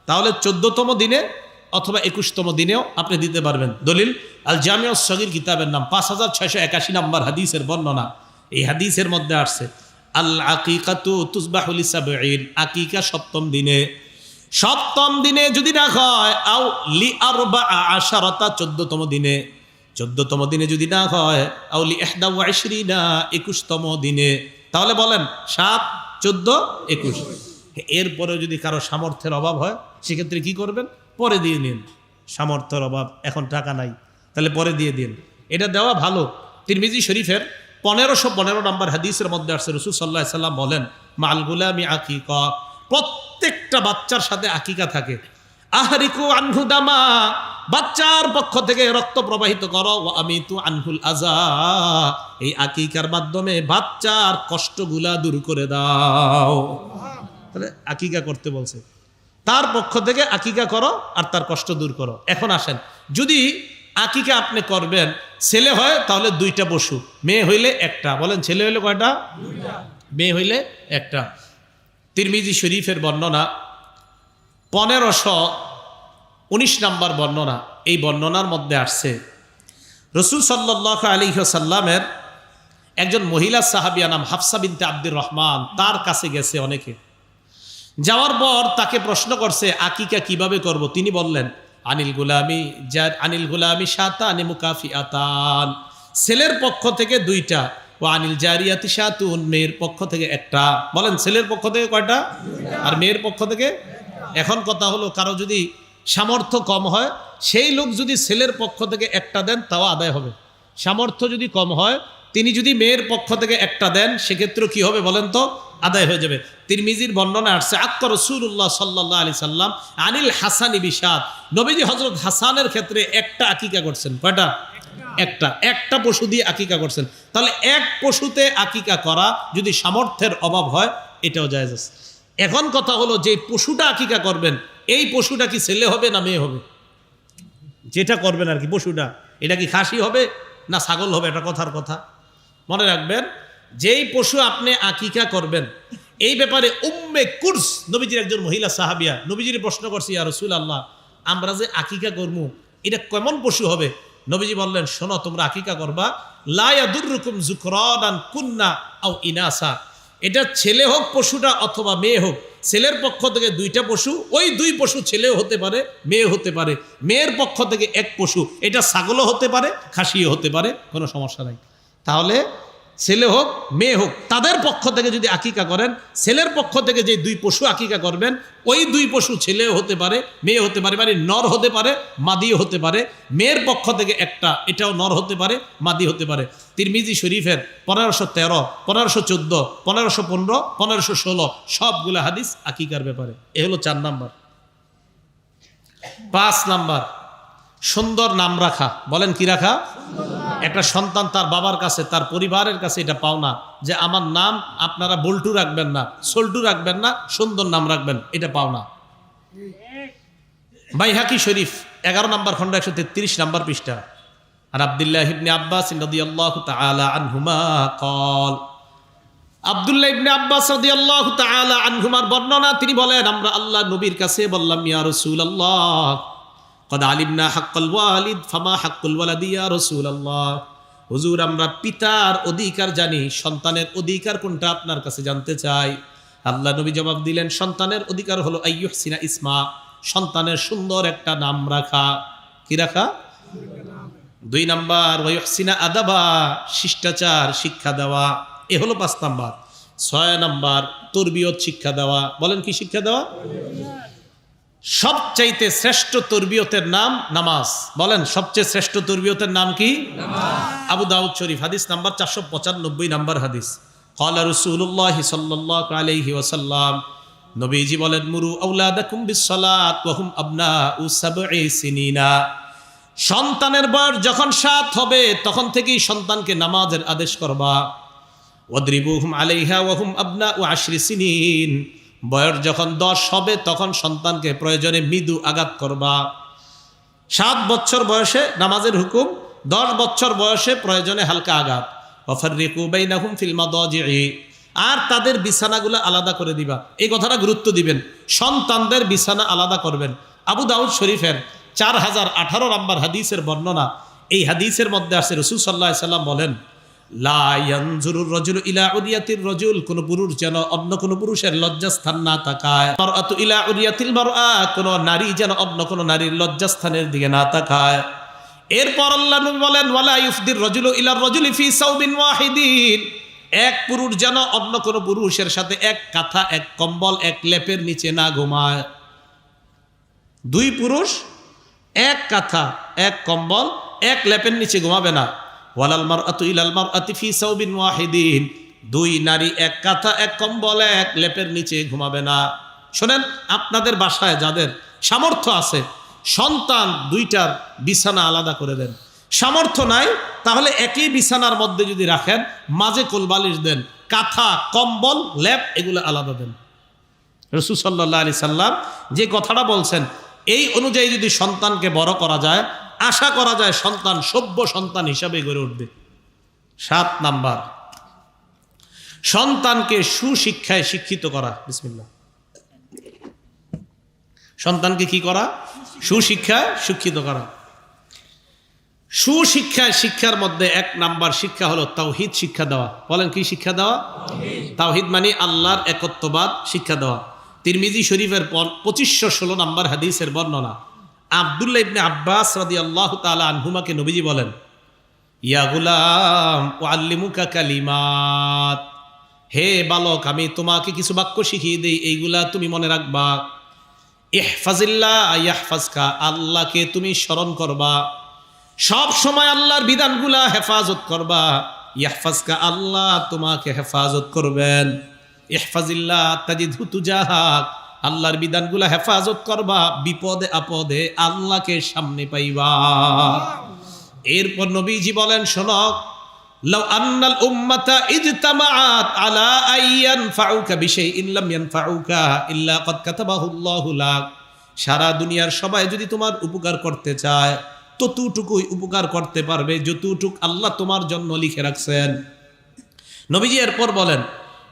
[SPEAKER 1] তাহলে 14তম দিনে অথবা 21তম দিনেও আপনি দিতে পারবেন। দলিল আল জামিউস সগীর কিতাবের নাম, 5681 নম্বর হাদিসের বর্ণনা। এই হাদিসের মধ্যে আসছে আল আকিকাতু তুসবাহু লিসাবঈন, আকিকা সপ্তম দিনে। সপ্তম দিনে যদি না হয়, আও লি আরবা আশারাতা, 14তম দিনে। 14তম দিনে যদি না হয়, আও লি 21 21তম দিনে। তাহলে বলেন 7, 14, 21। এরপরে যদি কারো সামর্থ্যের অভাব হয় সেক্ষেত্রে কি করবেন? পরে দিয়ে নিন। সামর্থ্যের অভাব, এখন টাকা নাই, তাহলে পরে দিয়ে দিন। এটা দেওয়া ভালো। তিরমিজি শরীফের 1515 নম্বর হাদিসের মধ্যে আসছে, রাসূল সাল্লাল্লাহু আলাইহি সাল্লাম বলেন, মাল গুলামি আকিকা, প্রত্যেকটা বাচ্চার সাথে আকিকা থাকে। আহরিকু আনহু দামা, বাচ্চার পক্ষ থেকে রক্ত প্রবাহিত করো। ওয়া আমিতু আনহুল আযা, এই আকিকার মাধ্যমে বাচ্চার কষ্টগুলা দূর করে দাও। তাহলে আকিকা করতে বলছে, তার পক্ষ থেকে আকিকা করো আর তার কষ্ট দূর করো। এখন আসেন, যদি আকিকা আপনি করবেন, ছেলে হয় তাহলে 2টা পশু, মেয়ে হইলে 1টা। বলেন ছেলে হইলে কয়টা? 2টা, মেয়ে হইলে 1টা। তিরমিজি শরীফের বর্ণনা 1519 নম্বর বর্ণনা। এই বর্ণনার মধ্যে আসছে, রাসূল সাল্লাল্লাহু আলাইহি ওয়াসাল্লামের একজন মহিলা সাহাবিয়া নাম হাফসা বিনতে আব্দুর রহমান, তার কাছে গেছে অনেকে। যাওয়ার পর তাকে প্রশ্ন করছে, আকিকা কিভাবে করব? তিনি বললেন, আনিল গুলামি শাতানি মুকাফিআতান, ছেলের পক্ষ থেকে 2টা। ও আনিল জারিয়াতি শাতুন, মেয়ের পক্ষ থেকে 1টা। বলেন ছেলের পক্ষ থেকে কয়টা? আর মেয়ের পক্ষ থেকে? এখন কথা হলো, কারো যদি সামর্থ্য কম হয়, সেই লোক যদি ছেলের পক্ষ থেকে 1টা দেন তাও আদায় হবে। সামর্থ্য যদি কম হয়, তিনি যদি মেয়ের পক্ষ থেকে 1টা দেন, সেক্ষেত্রে কি হবে বলেন তো? আদায় হয়ে যাবে। তিরমিজির বর্ণনা আসছে, আক্কা রাসূলুল্লাহ সাল্লাল্লাহু আলাইহি সাল্লাম আনিল হাসানি বিশাত, নবীজি হযরত হাসানের ক্ষেত্রে 1টা আকিকা করছেন। কয়টা? 1টা। 1টা পশু দিয়ে আকিকা করছেন। তাহলে 1 পশুতে আকিকা করা যদি সামর্থ্যের অভাব হয়, এটাও জায়েজ আছে। এখন কথা হলো, যে পশুটা আকিকা করবেন, এই পশুটা কি ছেলে হবে না মেয়ে হবে? যেটা করবেন আর কি, পশুটা, এটা কি খাসি হবে না ছাগল হবে? এটা কথার কথা। মনে রাখবেন, যেই পশু আপনি আকিকা করবেন, এই ব্যাপারে উম্মে কুরস, নবীজির একজন মহিলা সাহাবিয়া, নবীজির প্রশ্ন করছে, ইয়া রাসূলুল্লাহ, আমরা যে আকিকা করব, এটা কেমন পশু হবে? নবীজি বললেন, শোনো, তোমরা আকিকা করবা, লা ইয়াদুররুকুম যুকরানান কুন্না আও ইনাসা, এটা ছেলে হোক পশুটা অথবা মেয়ে হোক, ছেলের পক্ষ থেকে 2টা পশু, ওই 2 পশু ছেলেও হতে পারে, মেয়ে হতে পারে। মেয়ের পক্ষ থেকে 1 পশু, এটা ছাগলও হতে পারে, খাসিও হতে পারে, কোনো সমস্যা নাই। তাহলে ছেলে হোক মেয়ে হোক, তাদের পক্ষ থেকে যদি আকিকা করেন, ছেলের পক্ষ থেকে যে 2 পশু আকিকা করবেন, ওই 2 পশু ছেলেও হতে পারে, মেয়ে হতে পারে, মানে নর হতে পারে, মাদিও হতে পারে। মেয়ের পক্ষ থেকে 1টা, এটাও নর হতে পারে, মাদি হতে পারে। তিরমিজি শরীফের 1513, 1514, 1515, 1516 সবগুলো হাদিস আকিকার ব্যাপারে। এ হলো 4 নাম্বার। 5 নাম্বার, সুন্দর নাম রাখা। বলেন কি রাখা? একটা সন্তান তার বাবার কাছে, তার পরিবারের কাছে এটা পাওনা যে আমার নাম আপনারা বল্টু রাখবেন না, সল্টু রাখবেন না, সুন্দর নাম রাখবেন, এটা পাওনা। বাইহাকি শরীফ 11 নম্বর খণ্ড 133 নম্বর পৃষ্ঠা। আর আব্দুল্লাহ ইবনে আব্বাস রাদিয়াল্লাহু তাআলা আনহুমা قال, আব্দুল্লাহ ইবনে আব্বাস রাদিয়াল্লাহু তাআলা আনহুমার বর্ণনা, তিনি বলেন, আমরা আল্লাহ নবীর কাছে বললাম, ইয়া রাসূলুল্লাহ, কদ আলিমনা হাক্কাল ওয়ালিদ ফামা হাক্কুল ওয়ালাদি ইয়া রাসূলুল্লাহ, হুজুর, আমরা পিতার অধিকার জানি, সন্তানের অধিকার কোনটা আপনার কাছে জানতে চাই। আল্লাহ নবী জবাব দিলেন, সন্তানের অধিকার হলো আইয়ুহসিনা ইসমা, সন্তানের সুন্দর একটা নাম রাখা। কি রাখা? 2 নাম্বার, ওয়াইহসিনা আদাবা, শিষ্টাচার শিক্ষা দেওয়া। এ হলো 5 নাম্বার। 6 নাম্বার, তরবিয়ত শিক্ষা দেওয়া। বলেন কি শিক্ষা দেওয়া? সবচাইতে শ্রেষ্ঠ তরবিয়তের নাম নামাজ। বলেন সবচেয়ে শ্রেষ্ঠ তরবিয়তের নাম কি? নামাজ। আবু দাউদ শরীফ হাদিস নাম্বার 495 নাম্বার হাদিস। ক্বালা রাসূলুল্লাহ সাল্লাল্লাহু আলাইহি ওয়াসাল্লাম, নবীজি বলেন, মুরু আওলাদাকুম বিসসালাত ওয়া হুম আবনাউ সাবঈ সিনিনা। সন্তানের বয়স যখন 7 হবে তখন থেকেই সন্তানকে নামাজের আদেশ করবা। ওয়াদরিবুহুম আলাইহা ওয়া হুম আবনাউ 10 সিনিন। বয়স যখন 10 হবে তখন সন্তানকে প্রয়োজনে মৃদু আঘাত করবা। 7 বছর বয়সে নামাজের হুকুম, 10 বছর বয়সে প্রয়োজনে হালকা আঘাত। ওয়াফাররিকু বাইনাহুম ফিল মাদাজি'i। আর তাদের বিছানাগুলো আলাদা করে দিবা। এই কথাটা গুরুত্ব দিবেন, সন্তানদের বিছানা আলাদা করবেন। আবু দাউদ শরীফের 4018 নম্বর হাদিসের বর্ণনা। এই হাদিসের মধ্যে আছে রাসূল সাল্লাল্লাহু আলাইহি সাল্লাম বলেন, লা ইয়ানজুরুর রাজুলু ইলা উরিয়াতির রাজুল। কোন পুরুষ যেন অন্য কোন পুরুষের লজ্জাস্থান না তাকায়। মারআতু ইলা উরিয়াতিল মারআ। কোন নারী যেন অন্য কোন নারীর লজ্জাস্থানের দিকে না তাকায়। এরপর আল্লাহ নবী বলেন, ওয়ালা ইফদির রাজুলু ইলা রাজুলি ফি সাওবিন ওয়াহিদিন। এক পুরুষ যেন অন্য কোন পুরুষের সাথে এক কাঁথা, এক কম্বল, এক লেপের নিচে না ঘুমায়। 2 পুরুষ এক কাঁথা, এক কম্বল, এক লেপের নিচে ঘুমাবে না। ওয়ালাল মারআতু ইলাল মারআতি ফি সাওবিন ওয়াহিদিন। 2 নারী এক কাঁথা, এক কম্বল, এক লেপের নিচে ঘুমাবে না। শোনেন, আপনাদের বাসায় যাদের সামর্থ্য আছে সন্তান 2টার বিছানা আলাদা করে দেন। সামর্থ্য নাই তাহলে একই বিছানার মধ্যে যদি রাখেন, মাঝে কোলবালিশ দেন, কাঁথা, কম্বল, লেপ এগুলো আলাদা দেন। রাসূল সাল্লাল্লাহু আলাইহি সাল্লাম যে কথাটা বলছেন এই অনুযায়ী যদি সন্তানকে বড় করা যায়, আশা করা যায় সন্তান সভ্য সন্তান হিসাবে গড়ে উঠবে। 7 নাম্বার, সন্তানকে সুশিক্ষায় শিক্ষিত করা। বিসমিল্লাহ। সন্তানকে কি করা? সুশিক্ষায় শিক্ষিত করা। সুশিক্ষায় শিক্ষার মধ্যে 1 নাম্বার শিক্ষা হলো তাওহীদ শিক্ষা দেওয়া। বলেন কি শিক্ষা দেওয়া? তাওহীদ মানে আল্লাহর একত্ববাদ শিক্ষা দেওয়া। তিরমিজি শরীফের 2516 নাম্বার হাদিসের বর্ণনা। আব্দুল্লাহ ইবনে আব্বাস রাদিয়াল্লাহু তাআলা আনহুমাকে নবীজি বলেন, ইয়া গুলাম উআল্লিমুকা কালিমাত। হে বালক, আমি তোমাকে কিছু বাক্য শিখিয়ে দেই, এইগুলা তুমি মনে রাখবা। ইহফাজিল্লাহ ইয়াহফাজকা। আল্লাহকে তুমি স্মরণ করবা, সব সময় আল্লাহর বিধানগুলা হেফাজত করবা। ইয়াহফাজকা, আল্লাহ তোমাকে হেফাজত করবেন। ইহফাজিল্লাহ তাজিদহু তুজাহাক। আল্লাহর বিধানগুলা হেফাজত করবা, বিপদে আপদে আল্লাহকে সামনে পাইবা। এরপর নবীজি বলেন, শোনো, লাউ আন্নাল উম্মাতা ইজতামাআত আলা আইয়ানফাউকা বিশাইইন লাম ইয়ানফাউকা ইল্লা ক্বাদ কাতাবাহুল্লাহু লাক। সারা দুনিয়ার সবাই যদি তোমার উপকার করতে চায় ততটুকুই উপকার করতে পারবে যতটুকু আল্লাহ তোমার জন্য লিখে রাখছেন। নবীজি এরপর বলেন,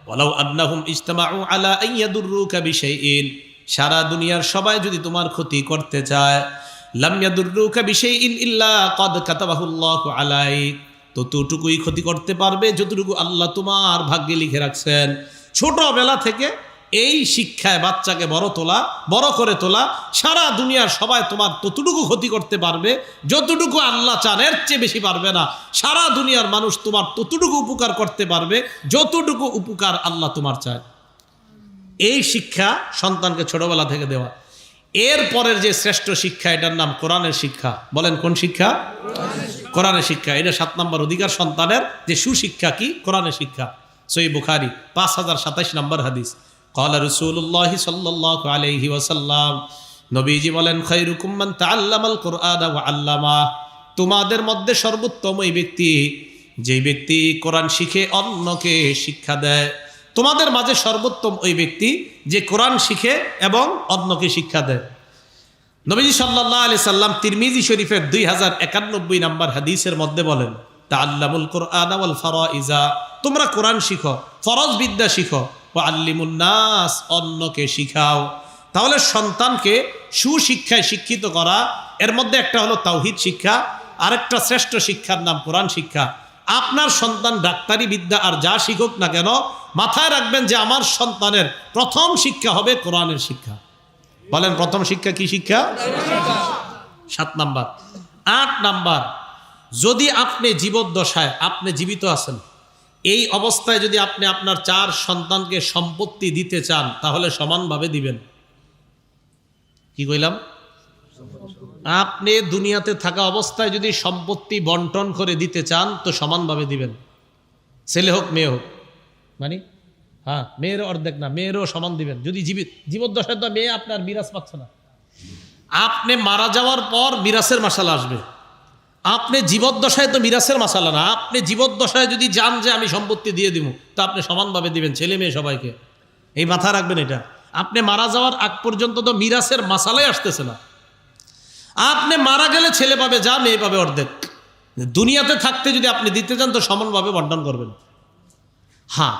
[SPEAKER 1] ওয়ালাউ আন্নাহুম ইজতামাউ আলা আইয়াদুররুকা বিশাইইন। সারা দুনিয়ার সবাই যদি তোমার ক্ষতি করতে চায়, লাম ইয়াদুররুকা বিশাইইন ইল্লা ক্বাদ কাতাবাহুল্লাহু আলাইক। ততটুকুই ক্ষতি করতে পারবে যতটুকু আল্লাহ তোমার ভাগ্যে লিখে রাখছেন। ছোটবেলা থেকে এই শিক্ষায় বাচ্চাকে বড় করে তোলা। সারা দুনিয়ার সবাই তোমার ততটুকু ক্ষতি করতে পারবে যতটুকু আল্লাহ চান, এর চেয়ে বেশি পারবে না। সারা দুনিয়ার মানুষ তোমার ততটুকু উপকার করতে পারবে যতটুকু উপকার আল্লাহ তোমার চায়। এই শিক্ষা সন্তানকে ছোটবেলা থেকে দেওয়া। এরপরের যে শ্রেষ্ঠ শিক্ষা, এটার নাম কোরআনের শিক্ষা। বলেন কোন শিক্ষা? কোরআনের শিক্ষা। এটা 7 নম্বর অধিকার সন্তানের, যে সুশিক্ষা কি? কোরআনের শিক্ষা। সহিহ বুখারী 5027 নম্বর হাদিস। ক্বালা রাসূলুল্লাহ সাল্লাল্লাহু আলাইহি ওয়াসাল্লাম, নবীজি বলেন, খায়রুকুম মান তাআল্লামাল কুরআনা ওয়া আল্লামা। তোমাদের মধ্যে সর্বোত্তম ওই ব্যক্তি যে ব্যক্তি কোরআন শিখে অন্যকে শিক্ষা দেয়। তোমাদের মাঝে সর্বোত্তম ওই ব্যক্তি যে কোরআন শিখে এবং অন্যকে শিক্ষা দেয়। নবীজি সাল্লাল্লাহু আলাইহি সাল্লাম তিরমিজি শরীফের 2091 নম্বর হাদিসের মধ্যে বলেন, তাআল্লামুল কুরআনা ওয়াল ফারাইজা। তোমরা কোরআন শিখো, ফরজ বিদ্যা শিখো, ওয়া আল্লিমুন নাস, অন্যকে শিখাও। তাহলে সন্তানকে সুশিক্ষায় শিক্ষিত করা, এর মধ্যে একটা হলো তাওহীদ শিক্ষা, আরেকটা শ্রেষ্ঠ শিক্ষার নাম কোরআন শিক্ষা। আপনার সন্তান ডাক্তারি বিদ্যা আর যা শিখুক না কেন, মাথায় রাখবেন যে আমার সন্তানের প্রথম শিক্ষা হবে কোরআনের শিক্ষা। বলেন প্রথম শিক্ষা কি শিক্ষা? 7 নাম্বার। 8 নাম্বার, যদি আপনি জীবদ্দশায়, আপনি জীবিত আছেন, এই অবস্থায় যদি আপনি আপনার 4 সন্তানকে সম্পত্তি দিতে চান তাহলে সমানভাবে দিবেন। কি কইলাম? আপনি দুনিয়াতে থাকা অবস্থায় যদি সম্পত্তি বন্টন করে দিতে চান তো সমানভাবে দিবেন, ছেলে হোক মেয়ে হোক। মানে হ্যাঁ, মেয়েরও অর্ধেক না, মেয়েরও সমান দিবেন। যদি জীবদ্দশায় তো মেয়ে আপনার মিরাজ পাচ্ছে না, আপনি মারা যাওয়ার পর মিরাসের মাসালা আসবে। আপনি জীবদ্দশায় তো মিরাসের মাসালা না, আপনি জীবদ্দশায় যদি জান যে আমি সম্পত্তি দিয়ে দিব, তা আপনি সমানভাবে দিবেন ছেলে মেয়ে সবাইকে। এই মাথা রাখবেন এটা। আপনি মারা যাওয়ার আগ পর্যন্ত তো মিরাসের মাসালাই আসতেছে না। আপনি মারা গেলে ছেলে পাবে যা, মেয়ে পাবে অর্ধেক। দুনিয়াতে থাকতে যদি আপনি দিতে চান তো সমানভাবে বন্টন করবেন। হ্যাঁ,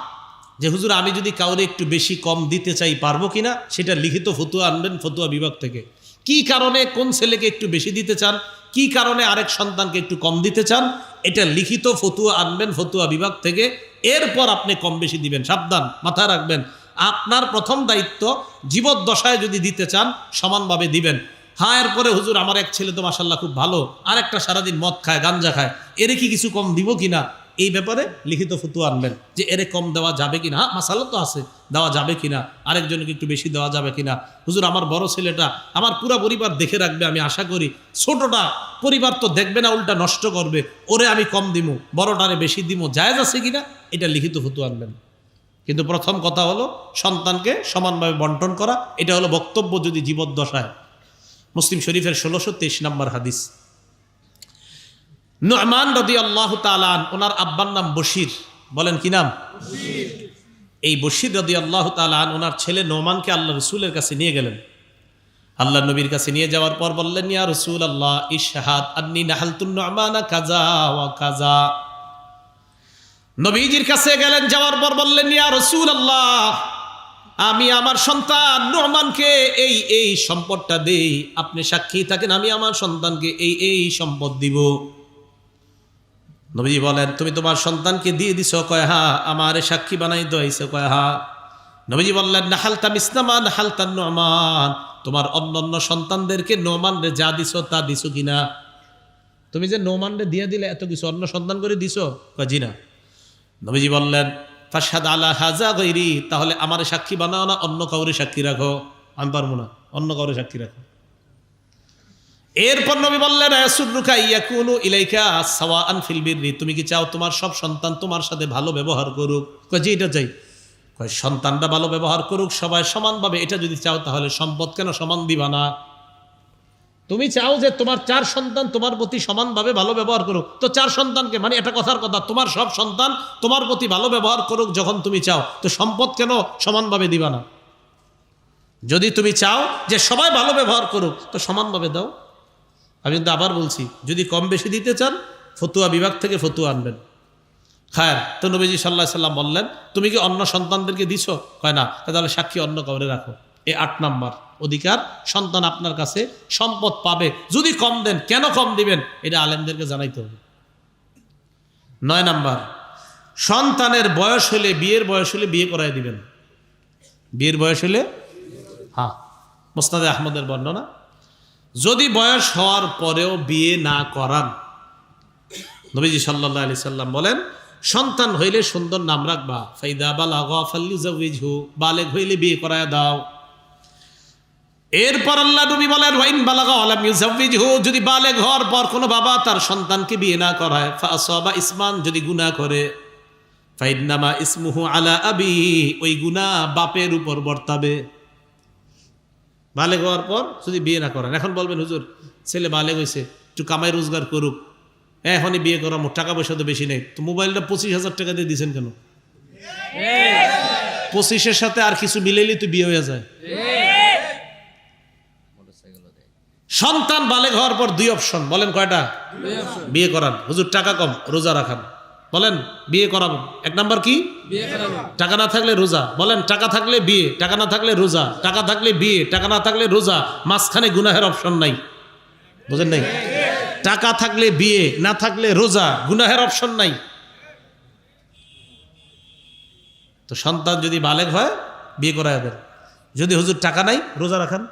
[SPEAKER 1] যে হুজুর আমি যদি কাউরে একটু বেশি কম দিতে চাই পারবো কিনা, সেটা লিখিত ফতুয়া আনবেন ফতুয়া বিভাগ থেকে। কি কারণে কোন ছেলেকে একটু বেশি দিতে চান, কি কারণে আরেক সন্তানকে একটু কম দিতে চান, এটা লিখিত ফতুয়া আনবেন ফতুয়া বিভাগ থেকে। এরপর আপনি কম বেশি দিবেন। সাবধান, মাথায় রাখবেন, আপনার প্রথম দায়িত্ব জীবদ্দশায় যদি দিতে চান সমানভাবে দিবেন। হ্যাঁ, এরপরে হুজুর আমার এক ছেলে তো মাশাআল্লাহ খুব ভালো, আরেকটা সারাদিন মদ খায় গাঞ্জা খায়, এরে কি কিছু কম দিব কিনা, এই ব্যাপারে লিখিত ফতুয়া আনবেন যে এরে কম দেওয়া যাবে কিনা। হ্যাঁ, মাসালা তো আছে, দেওয়া যাবে কিনা, আরেকজনকে একটু বেশি দেওয়া যাবে কিনা। হুজুর আমার বড় ছেলেটা আমার পুরো পরিবার দেখে রাখবে, আমি আশা করি ছোটটা পরিবার তো দেখবে না, উল্টা নষ্ট করবে, ওরে আমি কম দিব, বড়টারে বেশি দিব, জায়েজ আছে কিনা, এটা লিখিত ফতুয়া আনবেন। কিন্তু প্রথম কথা হলো সন্তানকে সমানভাবে বন্টন করা, এটা হলো বক্তব্য যদি জীবদ্দশায়। মুসলিম শরীফের 1623 নম্বর হাদিস। নু'মান রাদিয়াল্লাহু তাআলা ওনার আব্বার নাম বশির। বলেন কি নাম? এই বশির রাদিয়াল্লাহু তাআলা ওনার ছেলে নোমানকে আল্লাহ রাসূলের কাছে নিয়ে গেলেন। আল্লাহ নবীর কাছে নিয়ে যাওয়ার পর বললেন, ইয়া রাসূলুল্লাহ ইশহাদ আন্নী নাহালতুন নু'মানা কাযা ওয়া কাযা। নবীজির কাছে গেলেন, যাওয়ার পর বললেন, ইয়া রাসূলুল্লাহ আমি আমার সন্তান নোমানকে এই এই সম্পদটা দেই, আপনি সাক্ষী থাকেন আমি আমার সন্তানকে এই এই সম্পদ দিব। নবীজি বলেন, তুমি তোমার সন্তানকে দিয়ে দিছো? কয় হ্যাঁ। আমারে সাক্ষী বানাই দইছো? কয় হ্যাঁ। নবীজি বললেন, নাহালতা মিসলামা নাহালতা নোমান, তোমার অন্যান্য সন্তানদেরকে নোমান রে যা দিছো তা দিছো কিনা? তুমি যে নোমান রে দিয়ে দিলে এত কিছু অন্য সন্তান করে দিছো? কয় জি না। নবীজি বললেন, ফাশহাদ আলা হাযা গায়রি, তাহলে আমারে সাক্ষী বানাও না, অন্য কাউরে সাক্ষী রাখো। আমি পারবো না, অন্য কাউরে সাক্ষী রাখো। এরপর নবী বললেন, আয়াসুররুকা ইয়াকুনু ইলাইকা সাওয়াআন ফিল বিররি, তুমি কি চাও তোমার সব সন্তান তোমার সাথে ভালো ব্যবহার করুক? কয় জি, এটা চাই। কয় সন্তানরা ভালো ব্যবহার করুক সবাই সমানভাবে, এটা যদি চাও তাহলে সম্পদ কেন সমান দিবা না? তুমি চাও যে তোমার 4 সন্তান তোমার প্রতি সমানভাবে ভালো ব্যবহার করুক, তো 4 সন্তানকে, মানে এটা কথার কথা, তোমার সব সন্তান তোমার প্রতি ভালো ব্যবহার করুক যখন তুমি চাও, তো সম্পদ কেন সমানভাবে দিবা না? যদি তুমি চাও যে সবাই ভালো ব্যবহার করুক তো সমানভাবে দাও। আমি কিন্তু আবার বলছি, যদি কম বেশি দিতে চান ফতুয়া বিভাগ থেকে ফতুয়া আনবেন। খায়ের। তো নবীজি সাল্লাল্লাহু আলাইহি সাল্লাম বললেন, তুমি কি অন্য সন্তানদেরকে দিছো? কয় না। তাহলে সাক্ষী অন্য কাউরে রাখো। এই 8 নাম্বার অধিকার, সন্তান আপনার কাছে সম্পদ পাবে। যদি কম দেন, কেন কম দিবেন এটা আলেমদেরকে জানাইতে হবে। 9 নাম্বার, সন্তানের বয়স হলে, বিয়ের বয়স হলে বিয়ে করায় দিবেন। বিয়ের বয়স হলে, হ্যাঁ, মুসনাদে আহমদের বর্ণনা, যদি বয়স হওয়ার পরেও বিয়ে না করান, নবীজি সাল্লাল্লাহু আলাইহি সাল্লাম বলেন, সন্তান হইলে সুন্দর নাম রাখবা, ফাইদা বালাগা ফালইউজাউইজহু, বালেগ হইলে বিয়ে করায় দাও। এরপর আল্লাহ নবী বলেন, ওয়াইন বালাগা ওয়া লাম ইউজাউইজহু, যদি বালেগ হওয়ার পর কোনো বাবা তার সন্তানকে বিয়ে না করায়, ফাআসাবা ইসমান, যদি গুনাহ করে, ফাইন্নামা ইসমুহু আলা আবি, ওই গুনাহ বাপের উপর বর্তাবে। বালেগ হওয়ার পর যদি বিয়ে না করেন, এখন বলবেন হুজুর ছেলে বালেগ হয়েছে, একটু কামাই রোজগার করুক, এখনই বিয়ে করামো, টাকা পয়সা তো বেশি নেই, তো মোবাইলটা 25,000 টাকা দিয়ে দিয়েছেন কেন? 25-এর সাথে আর কিছু মিলেলি তো বিয়ে হয়ে যায়। সন্তান বালেগ হওয়ার পর 2 অপশন, বলেন কয়টা? বিয়ে করান। হুজুর টাকা কম, রোজা রাখান, বলেন বিয়ে করাবো। 1 নাম্বার কি? টাকা না থাকলে রোজা, বলেন টাকা থাকলে বিয়ে, টাকা না থাকলে রোজা, টাকা থাকলে বিয়ে, টাকা না থাকলে রোজা, মাঝখানে গুনাহের অপশন নাই। বুঝেন নাই? টাকা থাকলে বিয়ে, না থাকলে রোজা, গুনাহের অপশন নাই। তো সন্তান যদি বালেগ হয় বিয়ে করায় দেন। যদি হুজুর টাকা নাই, রোজা রাখান,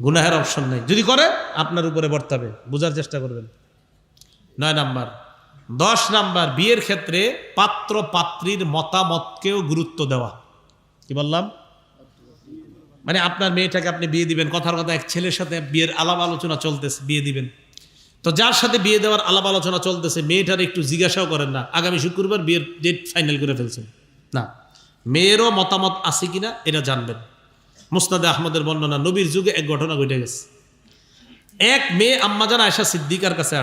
[SPEAKER 1] গুনাহের অপশন নাই। যদি করে আপনার উপরে বর্তাবে, বোঝার চেষ্টা করবেন। 9 নাম্বার। 10 নাম্বার, বিয়ের ক্ষেত্রে পাত্র পাত্রীর মতামতকেও গুরুত্ব দেওয়া। কি বললাম? মানে আপনার মেয়েটাকে আপনি বিয়ে দিবেন, কথার কথা এক ছেলের সাথে বিয়ের আলাপ আলোচনা চলতেছে, বিয়ে দিবেন। তো যার সাথে বিয়ে দেওয়ার আলাপ আলোচনা চলতেছে মেয়েটার একটু জিজ্ঞাসাও করেন না আগামী শুক্রবার বিয়ের ডেট ফাইনাল করে ফেলছেন না, মেয়েরও মতামত আছে কিনা এটা জানবেন। মুসনাদে আহমদের বর্ণনা, নবীর যুগে এক ঘটনা ঘটে গেছে। এক মেয়ে আম্মাজান আয়েশা সিদ্দিকার কাছে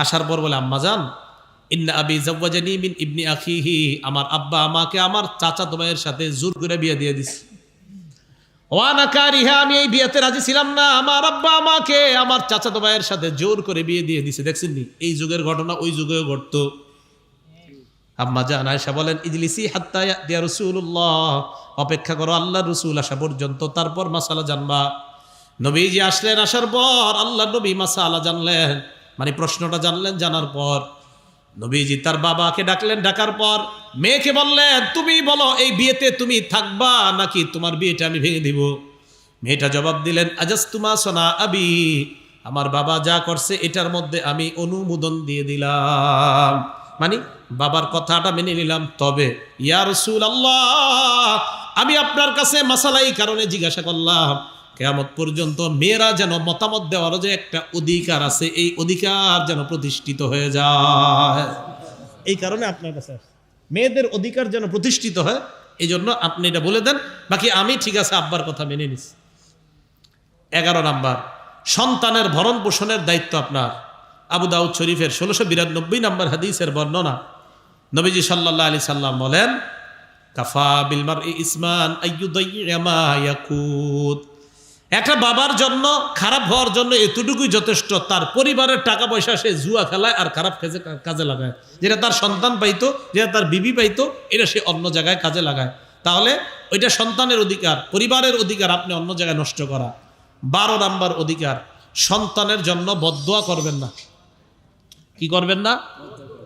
[SPEAKER 1] আসার পর বলে, আম্মাজান ইন্না আবি জাওয়াজানি মিন ইবনি আখিহি, আমার আব্বা আমাকে আমার চাচাতো ভাইয়ের সাথে জোর করে বিয়ে দিয়ে দিছে। ওয়ানা কারিহা, আমি এই বিয়েতে রাজি ছিলাম না, আমার আব্বা আমাকে আমার চাচাতো ভাইয়ের সাথে জোর করে বিয়ে দিয়ে দিছে। দেখছেন নি, এই যুগের ঘটনা ওই যুগেও ঘটতো। আম্মাজান আয়েশা বলেন, ইজলিসি হাত্তা ইয়াতিয়া রাসূলুল্লাহ, অপেক্ষা করো আল্লাহর রাসূল আসা পর্যন্ত, তারপর মাসালা জানবা। নবীজি আসলেন, আসার পর আল্লাহর নবী মাসালা জানলেন, মানে প্রশ্নটা জানলেন। জানার পর নবীজি তার বাবাকে ডাকলেন, ডাকার পর মেয়েকে বললেন, তুমি বলো এই বিয়েতে তুমি থাকবা নাকি তোমার বিয়েটা আমি ভেঙে দিব। মেয়েটা জবাব দিলেন, আজাস্তুমা সোনা আবি, আমার বাবা যা করছে এটার মধ্যে আমি অনুমোদন দিয়ে দিলাম, মানে বাবার কথাটা মেনে নিলাম। তবে ইয়া রাসূলুল্লাহ, আমি আপনার কাছে মাসালা এই কারণে জিজ্ঞাসা করলাম, কিয়ামত পর্যন্ত মেয়েরা যেন মতামত দেওয়ার যে একটা অধিকার আছে, এই অধিকার যেন প্রতিষ্ঠিত হয়ে যায়। এই কারণে আপনার কাছে মেয়েদের অধিকার যেন প্রতিষ্ঠিত হয়, এই জন্য আপনি এটা বলে দেন, বাকি আমি ঠিক আছে আব্বার কথা মেনে নিছি। 11 নাম্বার, সন্তানের ভরণ পোষণের দায়িত্ব আপনার। আবু দাউদ শরীফের 1692 নম্বর হাদিসের বর্ণনা, নবীজি সাল্লাল্লাহু আলাইহি সাল্লাম বলেন, কাফা বিল মারই ইসমান আইয়ুদাইয়া মা ইয়াকুত, একটা বাবার জন্য খারাপ হওয়ার জন্য এতটুকুই যথেষ্ট, তার পরিবারের টাকা পয়সা সে জুয়া খেলায় আর খারাপ কাজে লাগায়। যেটা তার সন্তান পাইতো, যেটা তার বিবি পাইতো, এটা সে অন্য জায়গায় কাজে লাগায়। তাহলে ওইটা সন্তানের অধিকার, পরিবারের অধিকার আপনি অন্য জায়গায় নষ্ট করা। 12 নাম্বার অধিকার, সন্তানের জন্য বদদোয়া করবেন না। কি করবেন না?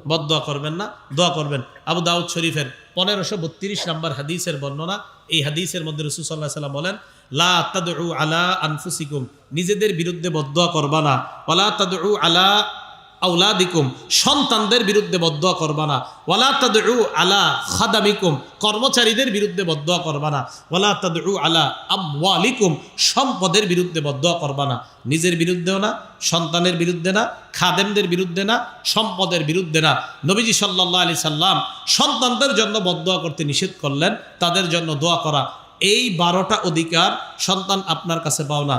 [SPEAKER 1] বদদোয়া করবেন না, দোয়া করবেন। আবু দাউদ শরীফের 1532 নম্বর হাদিসের বর্ণনা, এই হাদিসের মধ্যে রাসূল সাল্লাল্লাহু আলাইহি ওয়াসাল্লাম বলেন, লা তাদউ আলা আনফুসিকুম, নিজেদের বিরুদ্ধে বদদোয়া করবা না। ওয়ালা তাদউ আলা আওলাদিকুম, সন্তানদের বিরুদ্ধে বদদোয়া করবা না। ওয়ালা তাদউ আলা খাদামিকুম, কর্মচারীদের বিরুদ্ধে বদদোয়া করবা না। ওয়ালা তাদউ আলা আমওয়ালিকুম, সম্পদের বিরুদ্ধে বদদোয়া করবা না। নিজের বিরুদ্ধেও না, সন্তানের বিরুদ্ধে না, খাদেমদের বিরুদ্ধে না, সম্পদের বিরুদ্ধে না। নবীজি সাল্লাল্লাহু আলাইহি সাল্লাম সন্তানদের জন্য বদদোয়া করতে নিষেধ করলেন, তাদের জন্য দোয়া করা। এই 12টা অধিকার সন্তান আপনার কাছে পাও না।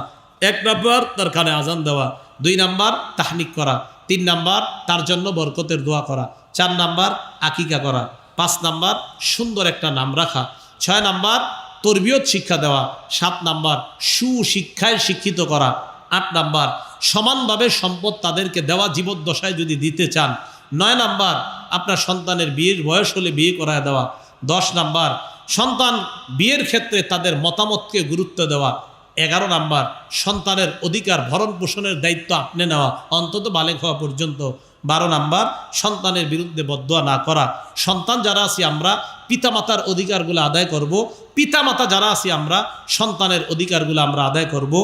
[SPEAKER 1] 1 নাম্বার তার কানে আজান দেওয়া, 2 নাম্বার তাহনিক করা, 3 নাম্বার তার জন্য বরকতের দোয়া করা, 4 নাম্বার আকিকা করা, 5 নাম্বার সুন্দর একটা নাম রাখা, 6 নাম্বার তরবিয়ত শিক্ষা দেওয়া, 7 নাম্বার সুশিক্ষায় শিক্ষিত করা, 8 নাম্বার সমানভাবে সম্পদ তাদেরকে দেওয়া জীবদ্দশায় যদি দিতে চান, 9 নাম্বার আপনার সন্তানের বিয়ের বয়স হলে বিয়ে করায় দেওয়া, 10 নাম্বার সন্তান বিয়ের ক্ষেত্রে তাদের মতামতকে গুরুত্ব দেওয়া, 11 নাম্বার সন্তানের অধিকার ভরণ পোষণের দায়িত্ব আপনি নেওয়া অন্তত বালেগ হওয়া পর্যন্ত, 12 নাম্বার সন্তানের বিরুদ্ধে বদদোয়া না করা। সন্তান যারা আছি আমরা পিতামাতার অধিকারগুলো আদায় করব, পিতামাতা যারা আছি আমরা সন্তানের অধিকারগুলো আমরা আদায় করব।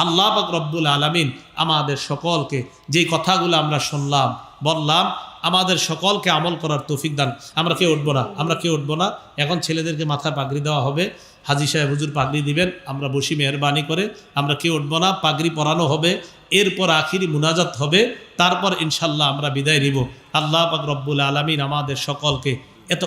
[SPEAKER 1] আল্লাহ পাক রব্বুল আলামিন আমাদের সকলকে যেই কথাগুলো আমরা শুনলাম বললাম, আমাদের সকলকে আমল করার তৌফিক দান। আমরা কেউ উঠবো না। এখন ছেলেদেরকে মাথায় পাগড়ি দেওয়া হবে, হাজী সাহেব হুজুর পাগড়ি দিবেন, আমরা বসি মেহরবানি করে। আমরা কেউ উঠবো না, পাগড়ি পরানো হবে, এরপর আখিরি মুনাজাত হবে, তারপর ইনশাল্লাহ আমরা বিদায় নিব। আল্লাহ পাক রব্বুল আলামিন আমাদের সকলকে এত